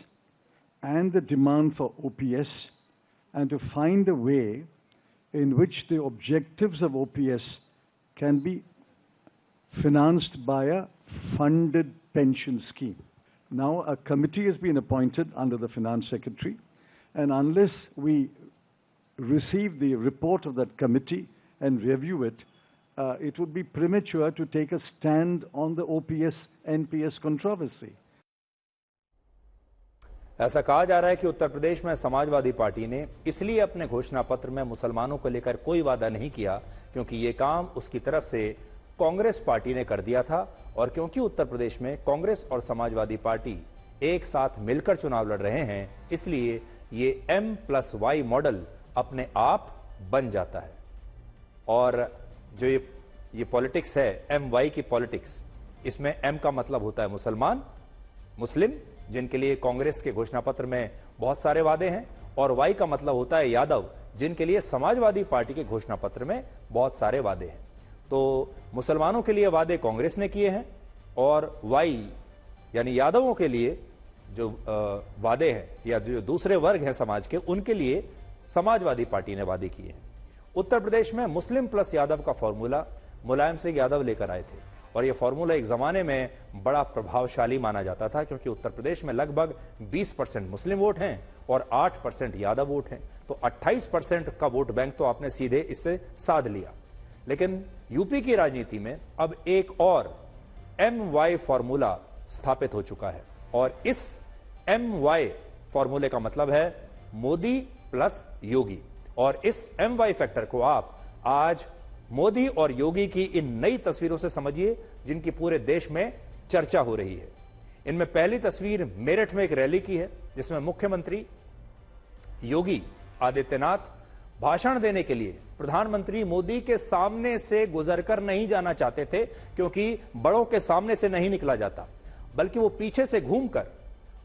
[SPEAKER 7] and the demand for OPS and to find a way in which the objectives of OPS can be financed by a funded pension scheme. Now, a committee has been appointed under the Finance Secretary, and unless we receive the report of that committee and review it, it would be premature to take a stand on the OPS-NPS controversy.
[SPEAKER 1] ऐसा कहा जा रहा है कि उत्तर प्रदेश में Samajwadi party ने इसलिए अपने घोषणा पत्र में मुसलमानों को लेकर कोई वादा नहीं किया क्योंकि ये काम उसकी तरफ से कांग्रेस पार्टी ने कर दिया था, और क्योंकि उत्तर प्रदेश में कांग्रेस और समाजवादी पार्टी एक साथ मिलकर चुनाव लड़ रहे हैं, इसलिए ये M+Y मॉडल अपने आप बन जाता है। और जो ये पॉलिटिक्स है, MY की पॉलिटिक्स, इसमें M का मतलब होता है मुसलमान, मुस्लिम, जिनके लिए कांग्रेस के घोषणा पत्र में बहुत सारे वादे हैं, और Y का मतलब होता है यादव, जिनके लिए समाजवादी पार्टी के घोषणा पत्र में बहुत सारे वादे हैं। तो मुसलमानों के लिए वादे कांग्रेस ने किए हैं, और Y यानी यादवों के लिए जो वादे हैं या जो दूसरे वर्ग हैं समाज के, उनके लिए समाजवादी पार्टी ने वादे किए हैं। उत्तर प्रदेश में मुस्लिम प्लस यादव का फॉर्मूला मुलायम सिंह यादव लेकर आए थे, और यह फॉर्मूला एक जमाने में बड़ा प्रभावशाली माना जाता था, क्योंकि उत्तर प्रदेश में लगभग 20% मुस्लिम वोट हैं और 8% यादव वोट हैं। तो 28% का वोट बैंक तो आपने सीधे इससे साध लिया। लेकिन यूपी की राजनीति में अब एक और MY फॉर्मूला स्थापित हो चुका है, और इस MY फॉर्मूले का मतलब है मोदी प्लस योगी। और इस MY फैक्टर को आप आज मोदी और योगी की इन नई तस्वीरों से समझिए, जिनकी पूरे देश में चर्चा हो रही है। इनमें पहली तस्वीर मेरठ में एक रैली की है, जिसमें मुख्यमंत्री योगी आदित्यनाथ भाषण देने के लिए प्रधानमंत्री मोदी के सामने से गुजरकर नहीं जाना चाहते थे, क्योंकि बड़ों के सामने से नहीं निकला जाता, बल्कि वो पीछे से घूमकर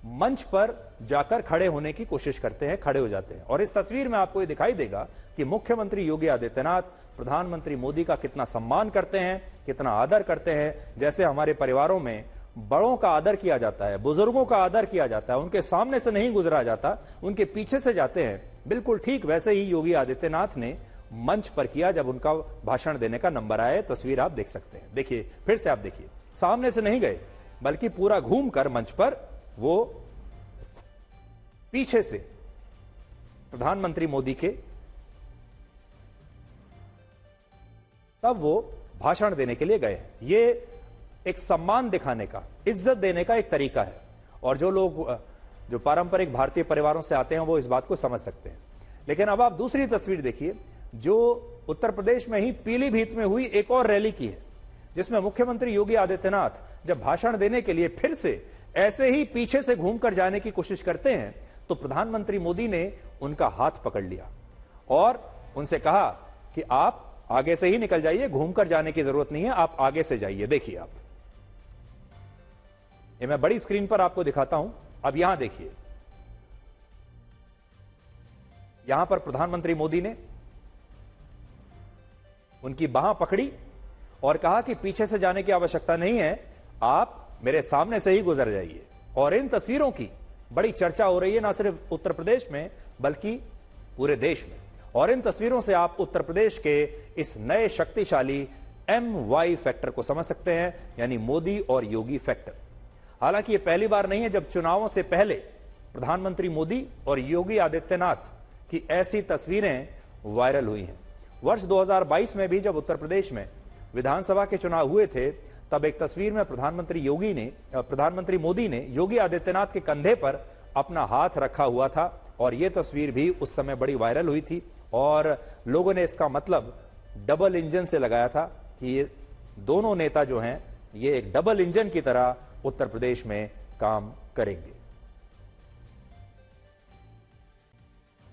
[SPEAKER 1] मंच पर जाकर खड़े होने की कोशिश करते हैं, खड़े हो जाते हैं। और इस तस्वीर में आपको ये दिखाई देगा कि मुख्यमंत्री योगी आदित्यनाथ प्रधानमंत्री मोदी का कितना सम्मान करते हैं, कितना आदर करते हैं। जैसे हमारे परिवारों में बड़ों का आदर किया जाता है, बुजुर्गों का आदर किया जाता है, उनके सामने से नहीं गुजरा जाता, उनके पीछे से जाते हैं, बिल्कुल ठीक वैसे ही योगी आदित्यनाथ ने मंच पर किया जब उनका भाषण देने का नंबर आया। तस्वीर आप देख सकते हैं, देखिए, फिर से आप देखिए, सामने से नहीं गए, बल्कि पूरा घूमकर मंच पर वो पीछे से प्रधानमंत्री मोदी के तब वो भाषण देने के लिए गए हैं। ये एक सम्मान दिखाने का, इज्जत देने का एक तरीका है, और जो लोग जो पारंपरिक भारतीय परिवारों से आते हैं वो इस बात को समझ सकते हैं। लेकिन अब आप दूसरी तस्वीर देखिए, जो उत्तर प्रदेश में ही पीलीभीत में हुई एक और रैली की है, जिसमें मुख्यमंत्री योगी आदित्यनाथ जब भाषण देने के लिए फिर से ऐसे ही पीछे से घूमकर जाने की कोशिश करते हैं, तो प्रधानमंत्री मोदी ने उनका हाथ पकड़ लिया और उनसे कहा कि आप आगे से ही निकल जाइए, घूमकर जाने की जरूरत नहीं है, आप आगे से जाइए। देखिए आप, ये मैं बड़ी स्क्रीन पर आपको दिखाता हूं। अब यहां देखिए, यहां पर प्रधानमंत्री मोदी ने उनकी बाह पकड़ी और कहा कि पीछे से जाने की आवश्यकता नहीं है, आप मेरे सामने से ही गुजर जाइए। और इन तस्वीरों की बड़ी चर्चा हो रही है, ना सिर्फ उत्तर प्रदेश में बल्कि पूरे देश में। और इन तस्वीरों से आप उत्तर प्रदेश के इस नए शक्तिशाली MY फैक्टर को समझ सकते हैं, यानी मोदी और योगी फैक्टर। हालांकि यह पहली बार नहीं है जब चुनावों से पहले प्रधानमंत्री मोदी और योगी आदित्यनाथ की ऐसी तस्वीरें वायरल हुई हैं। वर्ष 2022 में भी जब उत्तर प्रदेश में विधानसभा के चुनाव हुए थे, तब एक तस्वीर में प्रधानमंत्री मोदी ने योगी आदित्यनाथ के कंधे पर अपना हाथ रखा हुआ था, और यह तस्वीर भी उस समय बड़ी वायरल हुई थी। और लोगों ने इसका मतलब डबल इंजन से लगाया था कि ये दोनों नेता जो हैं, ये एक डबल इंजन की तरह उत्तर प्रदेश में काम करेंगे।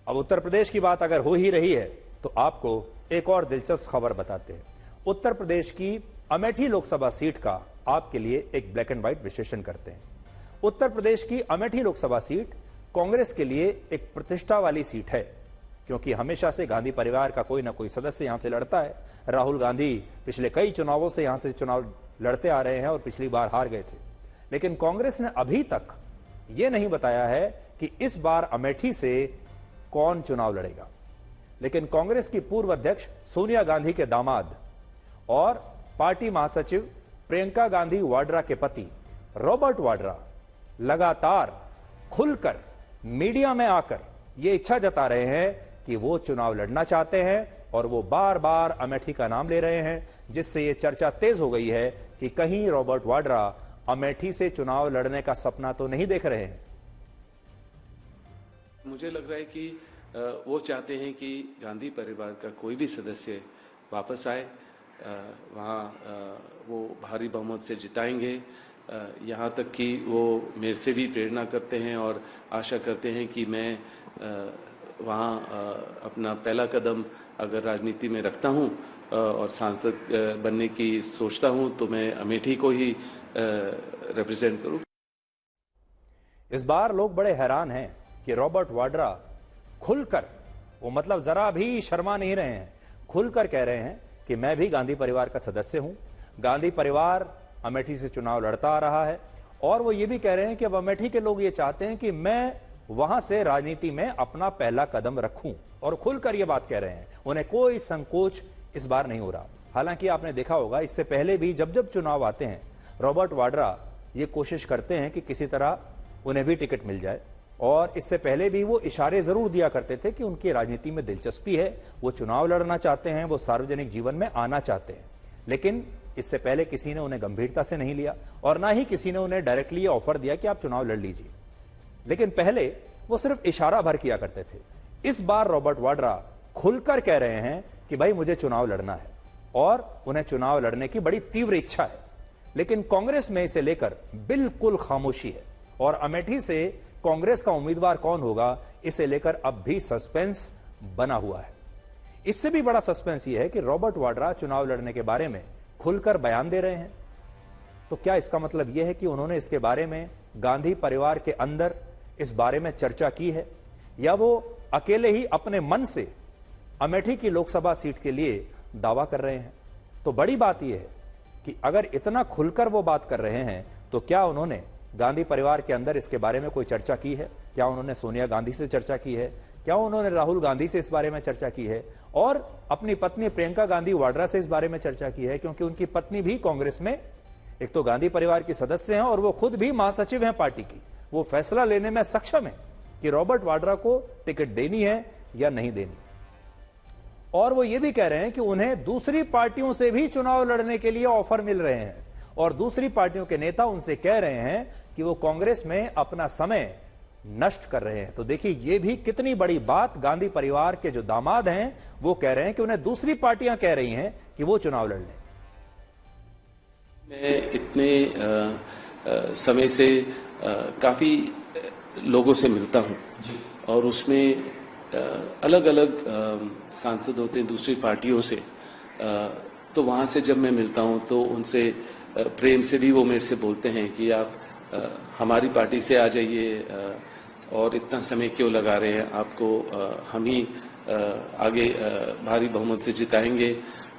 [SPEAKER 1] अब उत्तर प्रदेश की बात अगर हो ही रही है, तो आपको एक और दिलचस्प खबर बताते हैं। उत्तर प्रदेश की अमेठी लोकसभा सीट का आपके लिए एक ब्लैक एंड व्हाइट विश्लेषण करते हैं। उत्तर प्रदेश की अमेठी लोकसभा सीट कांग्रेस के लिए एक प्रतिष्ठा वाली सीट है, क्योंकि हमेशा से गांधी परिवार का कोई ना कोई सदस्य यहां से लड़ता है। राहुल गांधी पिछले कई चुनावों से यहां से चुनाव लड़ते आ रहे हैं और पिछली बार हार गए थे। लेकिन कांग्रेस ने अभी तक यह नहीं बताया है कि इस बार अमेठी से कौन चुनाव लड़ेगा। लेकिन कांग्रेस की पूर्व अध्यक्ष सोनिया गांधी के दामाद और पार्टी महासचिव प्रियंका गांधी वाड्रा के पति रॉबर्ट वाड्रा लगातार खुलकर मीडिया में आकर यह इच्छा जता रहे हैं कि वो चुनाव लड़ना चाहते हैं, और वो बार बार अमेठी का नाम ले रहे हैं, जिससे यह चर्चा तेज हो गई है कि कहीं रॉबर्ट वाड्रा अमेठी से चुनाव लड़ने का सपना तो नहीं देख रहे हैं।
[SPEAKER 8] मुझे लग रहा है कि वो चाहते हैं कि गांधी परिवार का कोई भी सदस्य वापस आए, वहाँ वो भारी बहुमत से जिताएंगे। यहाँ तक कि वो मेरे से भी प्रेरणा करते हैं और आशा करते हैं कि मैं वहाँ अपना पहला कदम अगर राजनीति में रखता हूँ और सांसद बनने की सोचता हूँ तो मैं अमेठी को ही रिप्रेजेंट करूँ।
[SPEAKER 1] इस बार लोग बड़े हैरान हैं कि रॉबर्ट वाड्रा खुलकर, वो मतलब जरा भी शर्मा नहीं रहे हैं, खुलकर कह रहे हैं कि मैं भी गांधी परिवार का सदस्य हूं, गांधी परिवार अमेठी से चुनाव लड़ता आ रहा है। और वो ये भी कह रहे हैं कि अब अमेठी के लोग ये चाहते हैं कि मैं वहां से राजनीति में अपना पहला कदम रखूं, और खुलकर ये बात कह रहे हैं। उन्हें कोई संकोच इस बार नहीं हो रहा। हालांकि आपने देखा होगा इससे पहले भी जब जब चुनाव आते हैं रॉबर्ट वाड्रा ये कोशिश करते हैं कि किसी तरह उन्हें भी टिकट मिल जाए, और इससे पहले भी वो इशारे जरूर दिया करते थे कि उनकी राजनीति में दिलचस्पी है, वो चुनाव लड़ना चाहते हैं, वो सार्वजनिक जीवन में आना चाहते हैं। लेकिन इससे पहले किसी ने उन्हें गंभीरता से नहीं लिया और ना ही किसी ने उन्हें डायरेक्टली ऑफर दिया कि आप चुनाव लड़ लीजिए। लेकिन पहले वो सिर्फ इशारा भर किया करते थे। इस बार रॉबर्ट वाड्रा खुलकर कह रहे हैं कि भाई मुझे चुनाव लड़ना है, और उन्हें चुनाव लड़ने की बड़ी तीव्र इच्छा है। लेकिन कांग्रेस में इसे लेकर बिल्कुल खामोशी है, और अमेठी से कांग्रेस का उम्मीदवार कौन होगा इसे लेकर अब भी सस्पेंस बना हुआ है। इससे भी बड़ा सस्पेंस यह है कि रॉबर्ट वाड्रा चुनाव लड़ने के बारे में खुलकर बयान दे रहे हैं। तो क्या इसका मतलब यह है कि उन्होंने इसके बारे में गांधी परिवार के अंदर इस बारे में चर्चा की है, या वो अकेले ही अपने मन से अमेठी की लोकसभा सीट के लिए दावा कर रहे हैं? तो बड़ी बात यह है कि अगर इतना खुलकर वो बात कर रहे हैं तो क्या उन्होंने गांधी परिवार के अंदर इसके बारे में कोई चर्चा की है? क्या उन्होंने सोनिया गांधी से चर्चा की है? क्या उन्होंने राहुल गांधी से इस बारे में चर्चा की है? और अपनी पत्नी प्रियंका गांधी वाड्रा से इस बारे में चर्चा की है? क्योंकि उनकी पत्नी भी कांग्रेस में एक तो गांधी परिवार की सदस्य हैं और वो खुद भी महासचिव हैं पार्टी की। वो फैसला लेने में सक्षम है कि रॉबर्ट वाड्रा को टिकट देनी है या नहीं देनी। और वो ये भी कह रहे हैं कि उन्हें दूसरी पार्टियों से भी चुनाव लड़ने के लिए ऑफर मिल रहे हैं, और दूसरी पार्टियों के नेता उनसे कह रहे हैं कि वो कांग्रेस में अपना समय नष्ट कर रहे हैं। तो देखिए ये भी कितनी बड़ी बात। गांधी परिवार के जो दामाद हैं वो कह रहे हैं कि उन्हें दूसरी पार्टियां कह रही हैं कि वो चुनाव लड़ लें।
[SPEAKER 8] मैं इतने समय से काफी लोगों से मिलता हूं, और उसमें अलग अलग सांसद होते हैं दूसरी पार्टियों से, तो वहां से जब मैं मिलता हूं तो उनसे प्रेम से भी वो मेरे से बोलते हैं कि आप हमारी पार्टी से आ जाइए, और इतना समय क्यों लगा रहे हैं, आपको हम ही आगे भारी बहुमत से जिताएंगे।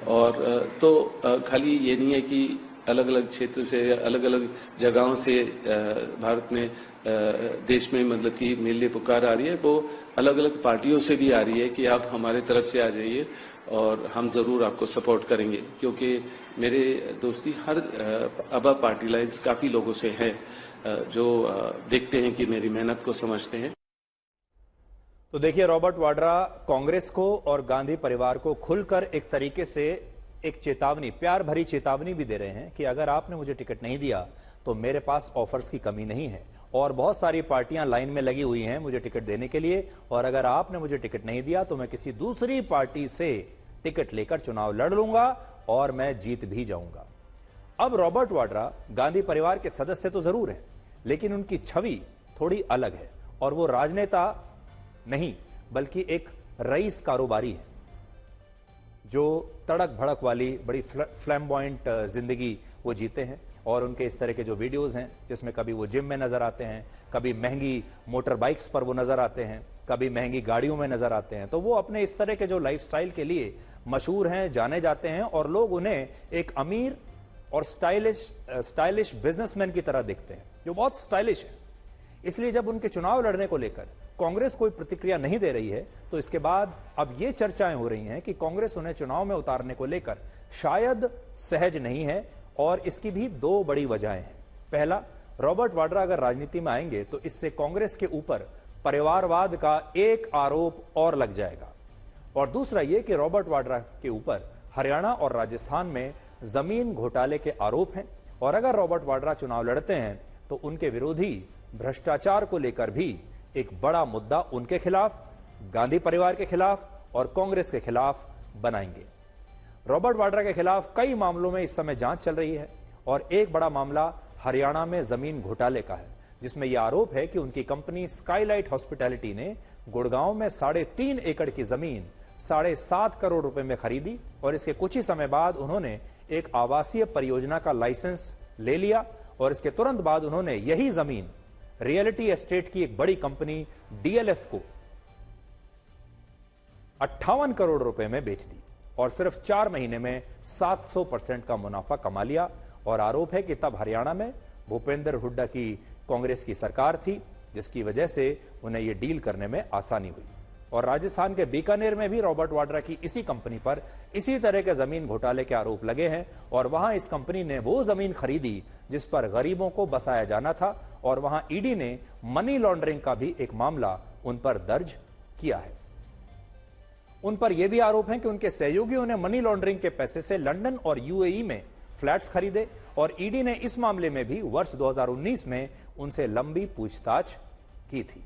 [SPEAKER 8] और तो खाली ये नहीं है कि अलग अलग क्षेत्र से, अलग अलग जगहों से भारत में, देश में मतलब कि मेरे लिए पुकार आ रही है, वो अलग अलग पार्टियों से भी आ रही है कि आप हमारे तरफ से आ जाइए और हम जरूर आपको सपोर्ट करेंगे। क्योंकि मेरे दोस्ती हर अब पार्टी लाइन्स काफी लोगों से है जो देखते हैं कि मेरी मेहनत को समझते हैं।
[SPEAKER 1] तो देखिए रॉबर्ट वाड्रा कांग्रेस को और गांधी परिवार को खुलकर एक तरीके से एक चेतावनी, प्यार भरी चेतावनी भी दे रहे हैं कि अगर आपने मुझे टिकट नहीं दिया तो मेरे पास ऑफर्स की कमी नहीं है, और बहुत सारी पार्टियां लाइन में लगी हुई हैं मुझे टिकट देने के लिए, और अगर आपने मुझे टिकट नहीं दिया तो मैं किसी दूसरी पार्टी से टिकट लेकर चुनाव लड़ लूंगा और मैं जीत भी जाऊंगा। अब रॉबर्ट वाड्रा गांधी परिवार के सदस्य तो जरूर हैं, लेकिन उनकी छवि थोड़ी अलग है, और वो राजनेता नहीं बल्कि एक रईस कारोबारी है जो तड़क भड़क वाली बड़ी फ्लैम्बॉयंट जिंदगी वो जीते हैं। और उनके इस तरह के जो वीडियोस हैं जिसमें कभी वो जिम में नजर आते हैं, कभी महंगी मोटर बाइक्स पर वो नजर आते हैं, कभी महंगी गाड़ियों में नजर आते हैं, तो वो अपने इस तरह के जो लाइफस्टाइल के लिए मशहूर हैं, जाने जाते हैं, और लोग उन्हें एक अमीर और स्टाइलिश बिजनेसमैन की तरह देखते हैं जो बहुत स्टाइलिश है। इसलिए जब उनके चुनाव लड़ने को लेकर कांग्रेस कोई प्रतिक्रिया नहीं दे रही है तो इसके बाद अब ये चर्चाएं हो रही हैं कि कांग्रेस उन्हें चुनाव में उतारने को लेकर शायद सहज नहीं है, और इसकी भी दो बड़ी वजहें हैं। पहला, रॉबर्ट वाड्रा अगर राजनीति में आएंगे तो इससे कांग्रेस के ऊपर परिवारवाद का एक आरोप और लग जाएगा, और दूसरा यह कि रॉबर्ट वाड्रा के ऊपर हरियाणा और राजस्थान में जमीन घोटाले के आरोप हैं, और अगर रॉबर्ट वाड्रा चुनाव लड़ते हैं तो उनके विरोधी भ्रष्टाचार को लेकर भी एक बड़ा मुद्दा उनके खिलाफ, गांधी परिवार के खिलाफ और कांग्रेस के खिलाफ बनाएंगे। रॉबर्ट वाड्रा के खिलाफ कई मामलों में इस समय जांच चल रही है, और एक बड़ा मामला हरियाणा में जमीन घोटाले का है, जिसमें यह आरोप है कि उनकी कंपनी स्काईलाइट हॉस्पिटैलिटी ने गुड़गांव में 3.5 एकड़ की जमीन 7.5 करोड़ रुपए में खरीदी और इसके कुछ ही समय बाद उन्होंने एक आवासीय परियोजना का लाइसेंस ले लिया और इसके तुरंत बाद उन्होंने यही जमीन रियलिटी एस्टेट की एक बड़ी कंपनी डीएलएफ को 58 करोड़ रुपए में बेच दी और सिर्फ 4 महीने में 700% का मुनाफा कमा लिया। और आरोप है कि तब हरियाणा में भूपेंद्र हुड्डा की कांग्रेस की सरकार थी, जिसकी वजह से उन्हें यह डील करने में आसानी हुई। और राजस्थान के बीकानेर में भी रॉबर्ट वाड्रा की इसी कंपनी पर इसी तरह के जमीन घोटाले के आरोप लगे हैं और वहां इस कंपनी ने वो जमीन खरीदी जिस पर गरीबों को बसाया जाना था और वहां ईडी ने मनी लॉन्ड्रिंग का भी एक मामला उन पर दर्ज किया है। उन पर यह भी आरोप है कि उनके सहयोगियों ने मनी लॉन्ड्रिंग के पैसे से लंदन और यूएई में फ्लैट्स खरीदे और ईडी ने इस मामले में भी वर्ष 2019 में उनसे लंबी पूछताछ की थी।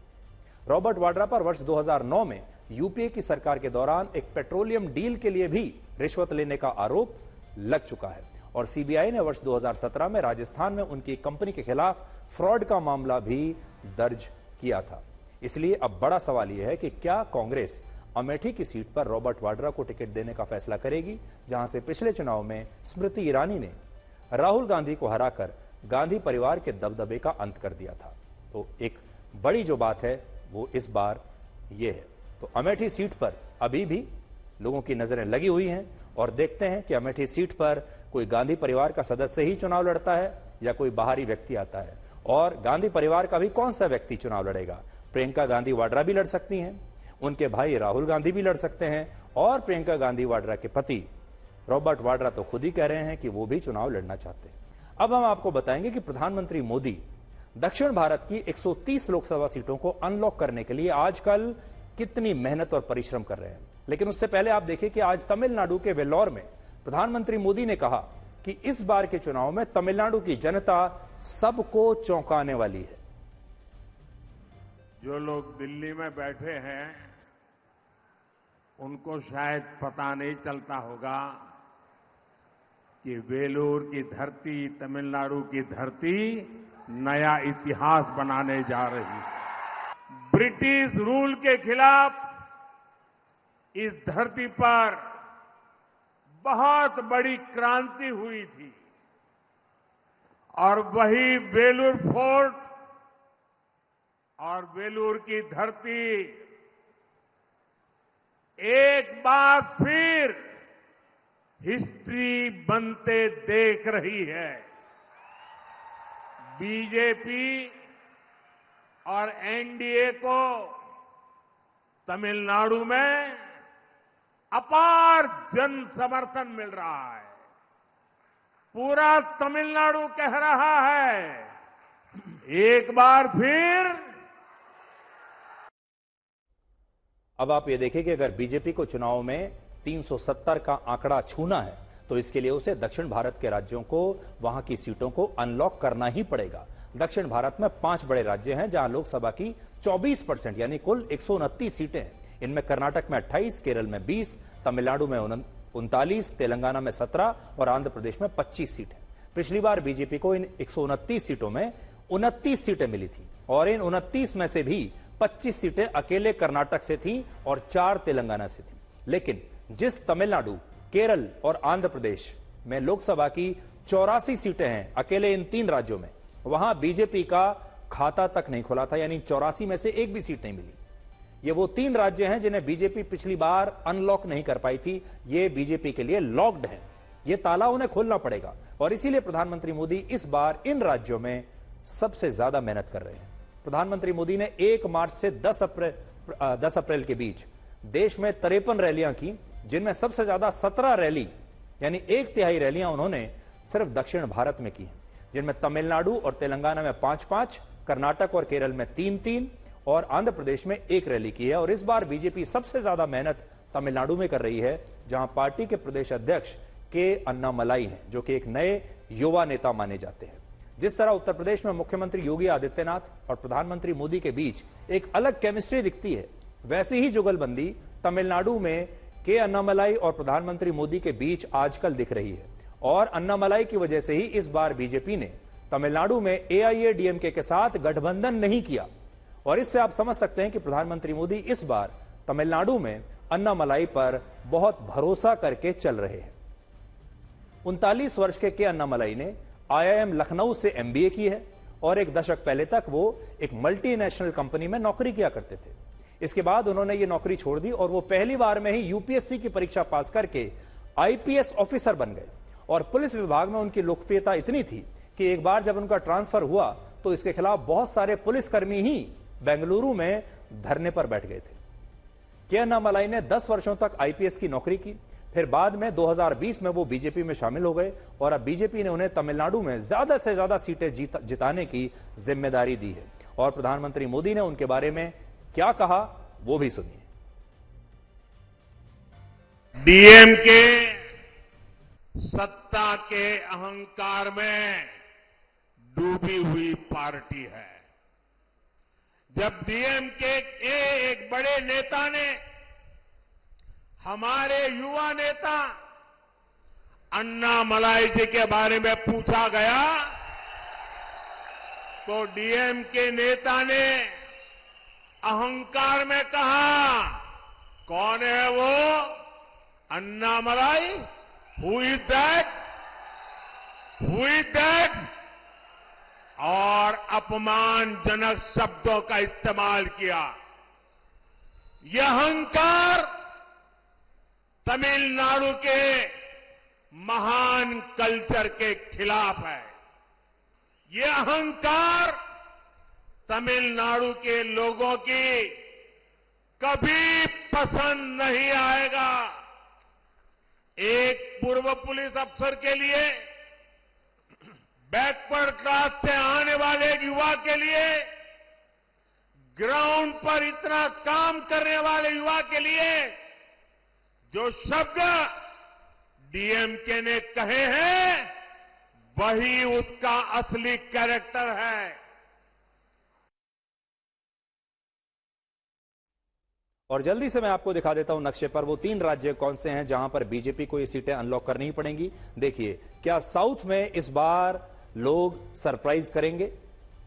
[SPEAKER 1] रॉबर्ट वाड्रा पर वर्ष 2009 में यूपीए की सरकार के दौरान एक पेट्रोलियम डील के लिए भी रिश्वत लेने का आरोप लग चुका है और सीबीआई ने वर्ष 2017 में राजस्थान में उनकी कंपनी के खिलाफ फ्रॉड का मामला भी दर्ज किया था। इसलिए अब बड़ा सवाल यह है कि क्या कांग्रेस अमेठी की सीट पर रॉबर्ट वाड्रा को टिकट देने का फैसला करेगी, जहां से पिछले चुनाव में स्मृति ईरानी ने राहुल गांधी को हराकर गांधी परिवार के दबदबे का अंत कर दिया था। तो एक बड़ी जो बात है वो इस बार ये है। तो अमेठी सीट पर अभी भी लोगों की नजरें लगी हुई हैं और देखते हैं कि अमेठी सीट पर कोई गांधी परिवार का सदस्य ही चुनाव लड़ता है या कोई बाहरी व्यक्ति आता है। और गांधी परिवार का भी कौन सा व्यक्ति चुनाव लड़ेगा? प्रियंका गांधी वाड्रा भी लड़ सकती हैं, उनके भाई राहुल गांधी भी लड़ सकते हैं और प्रियंका गांधी वाड्रा के पति रॉबर्ट वाड्रा तो खुद ही कह रहे हैं कि वो भी चुनाव लड़ना चाहते हैं। अब हम आपको बताएंगे कि प्रधानमंत्री मोदी दक्षिण भारत की 130 लोकसभा सीटों को अनलॉक करने के लिए आजकल कितनी मेहनत और परिश्रम कर रहे हैं। लेकिन उससे पहले आप देखिए कि आज तमिलनाडु के वेल्लोर में प्रधानमंत्री मोदी ने कहा कि इस बार के चुनाव में तमिलनाडु की जनता सबको चौंकाने वाली है।
[SPEAKER 9] जो लोग दिल्ली में बैठे हैं उनको शायद पता नहीं चलता होगा कि वेलूर की धरती, तमिलनाडु की धरती नया इतिहास बनाने जा रही है। ब्रिटिश रूल के खिलाफ इस धरती पर बहुत बड़ी क्रांति हुई थी और वही वेलूर फोर्ट और वेलूर की धरती एक बार फिर हिस्ट्री बनते देख रही है। बीजेपी और एनडीए को तमिलनाडु में अपार जन समर्थन मिल रहा है। पूरा तमिलनाडु कह रहा है एक बार फिर।
[SPEAKER 1] अब आप ये देखें कि अगर बीजेपी को चुनाव में 370 का आंकड़ा छूना है तो इसके लिए उसे दक्षिण भारत के राज्यों को, वहां की सीटों को अनलॉक करना ही पड़ेगा। दक्षिण भारत में 5 बड़े राज्य हैं जहां लोकसभा की 24% यानी कुल 129 सीटें हैं। इनमें कर्नाटक में 28, केरल में 20, तमिलनाडु में 39, तेलंगाना में 17 और आंध्र प्रदेश में 25 सीटें। पिछली बार बीजेपी को इन 129 सीटों में 29 सीटें मिली थी और इन 29 में से भी 25 सीटें अकेले कर्नाटक से थीं और 4 तेलंगाना से थीं। लेकिन जिस तमिलनाडु, केरल और आंध्र प्रदेश में लोकसभा की 84 सीटें हैं अकेले इन 3 राज्यों में, वहां बीजेपी का खाता तक नहीं खुला था, यानी 84 में से एक भी सीट नहीं मिली। ये वो 3 राज्य हैं जिन्हें बीजेपी पिछली बार अनलॉक नहीं कर पाई थी। ये बीजेपी के लिए लॉक्ड है, ये ताला उन्हें खोलना पड़ेगा और इसीलिए प्रधानमंत्री मोदी इस बार इन राज्यों में सबसे ज्यादा मेहनत कर रहे हैं। प्रधानमंत्री मोदी ने 1 मार्च से 10 अप्रैल के बीच देश में 53 रैलियां की, जिनमें सबसे ज्यादा 17 रैली यानी 1/3 रैलियां उन्होंने सिर्फ दक्षिण भारत में की हैं, जिनमें तमिलनाडु और तेलंगाना में 5-5, कर्नाटक और केरल में 3-3 और आंध्र प्रदेश में 1 रैली की है। और इस बार बीजेपी सबसे ज्यादा मेहनत तमिलनाडु में कर रही है, जहां पार्टी के प्रदेश अध्यक्ष के अन्नामलाई हैं, जो कि एक नए युवा नेता माने जाते हैं। जिस तरह उत्तर प्रदेश में मुख्यमंत्री योगी आदित्यनाथ और प्रधानमंत्री मोदी के बीच एक अलग केमिस्ट्री दिखती है, वैसी ही जुगलबंदी तमिलनाडु में के अन्नामलाई और प्रधानमंत्री मोदी के बीच आजकल दिख रही है। और अन्नामलाई की वजह से ही इस बार बीजेपी ने तमिलनाडु में AIADMK के साथ गठबंधन नहीं किया। और इससे आप समझ सकते हैं कि प्रधानमंत्री मोदी इस बार तमिलनाडु में अन्नामलाई पर बहुत भरोसा करके चल रहे हैं। 39 वर्ष के अन्नामलाई ने IIM लखनऊ से MBA की है और एक दशक पहले तक वो एक मल्टीनेशनल कंपनी में नौकरी किया करते थे। इसके बाद उन्होंने ये नौकरी छोड़ दी और वो पहली बार में ही UPSC की परीक्षा पास करके IPS ऑफिसर बन गए। और पुलिस विभाग में उनकी लोकप्रियता इतनी थी कि एक बार जब उनका ट्रांसफर हुआ तो इसके खिलाफ बहुत सारे पुलिसकर्मी ही बेंगलुरु में धरने पर बैठ गए थे। के अन्नामलाई ने 10 वर्षों तक IPS की नौकरी की, फिर बाद में 2020 में वो बीजेपी में शामिल हो गए और अब बीजेपी ने उन्हें तमिलनाडु में ज्यादा से ज्यादा सीटें जिताने की जिम्मेदारी दी है। और प्रधानमंत्री मोदी ने उनके बारे में क्या कहा वो भी सुनिए।
[SPEAKER 9] डीएमके सत्ता के अहंकार में डूबी हुई पार्टी है। जब डीएमके के एक बड़े नेता ने हमारे युवा नेता अन्नामलाई जी के बारे में पूछा गया तो डीएमके नेता ने अहंकार में कहा, कौन है वो Annamalai? Who is that? Who is that? और अपमानजनक शब्दों का इस्तेमाल किया। यह अहंकार तमिलनाडु के महान कल्चर के खिलाफ है। यह अहंकार तमिलनाडु के लोगों की कभी पसंद नहीं आएगा। एक पूर्व पुलिस अफसर के लिए, बैकवर्ड क्लास से आने वाले युवा के लिए, ग्राउंड पर इतना काम करने वाले युवा के लिए जो शब्द डीएमके ने कहे हैं वही उसका असली कैरेक्टर है।
[SPEAKER 1] और जल्दी से मैं आपको दिखा देता हूं नक्शे पर वो 3 राज्य कौन से हैं जहां पर बीजेपी को ये सीटें अनलॉक करनी ही पड़ेंगी। देखिए, क्या साउथ में इस बार लोग सरप्राइज करेंगे?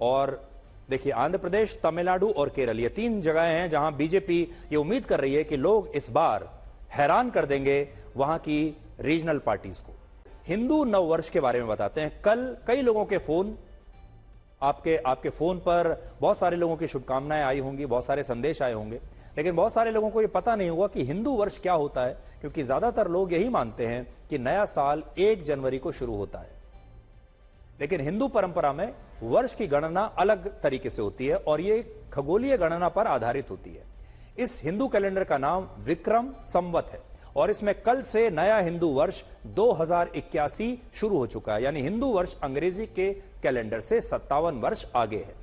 [SPEAKER 1] और देखिए, आंध्र प्रदेश, तमिलनाडु और केरल, ये 3 जगहें हैं जहां बीजेपी ये उम्मीद कर रही है कि लोग इस बार हैरान कर देंगे वहां की रीजनल पार्टीज को। हिंदू नववर्ष के बारे में बताते हैं। कल कई लोगों के फोन, आपके फोन पर बहुत सारे लोगों की शुभकामनाएं आई होंगी, बहुत सारे संदेश आए होंगे, लेकिन बहुत सारे लोगों को यह पता नहीं होगा कि हिंदू वर्ष क्या होता है, क्योंकि ज्यादातर लोग यही मानते हैं कि नया साल 1 जनवरी को शुरू होता है। लेकिन हिंदू परंपरा में वर्ष की गणना अलग तरीके से होती है और यह खगोलीय गणना पर आधारित होती है। इस हिंदू कैलेंडर का नाम विक्रम संवत है और इसमें कल से नया हिंदू वर्ष 2081 शुरू हो चुका है, यानी हिंदू वर्ष अंग्रेजी के कैलेंडर से 57 वर्ष आगे है।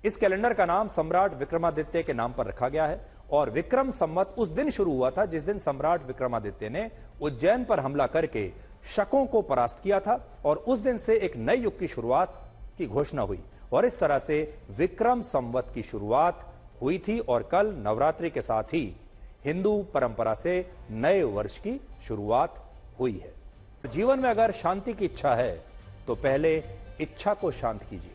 [SPEAKER 1] इस कैलेंडर का नाम सम्राट विक्रमादित्य के नाम पर रखा गया है और विक्रम संवत उस दिन शुरू हुआ था जिस दिन सम्राट विक्रमादित्य ने उज्जैन पर हमला करके शकों को परास्त किया था और उस दिन से एक नए युग की शुरुआत की घोषणा हुई और इस तरह से विक्रम संवत की शुरुआत हुई थी। और कल नवरात्रि के साथ ही हिंदू परंपरा से नए वर्ष की शुरुआत हुई है। जीवन में अगर शांति की इच्छा है तो पहले इच्छा को शांत कीजिए।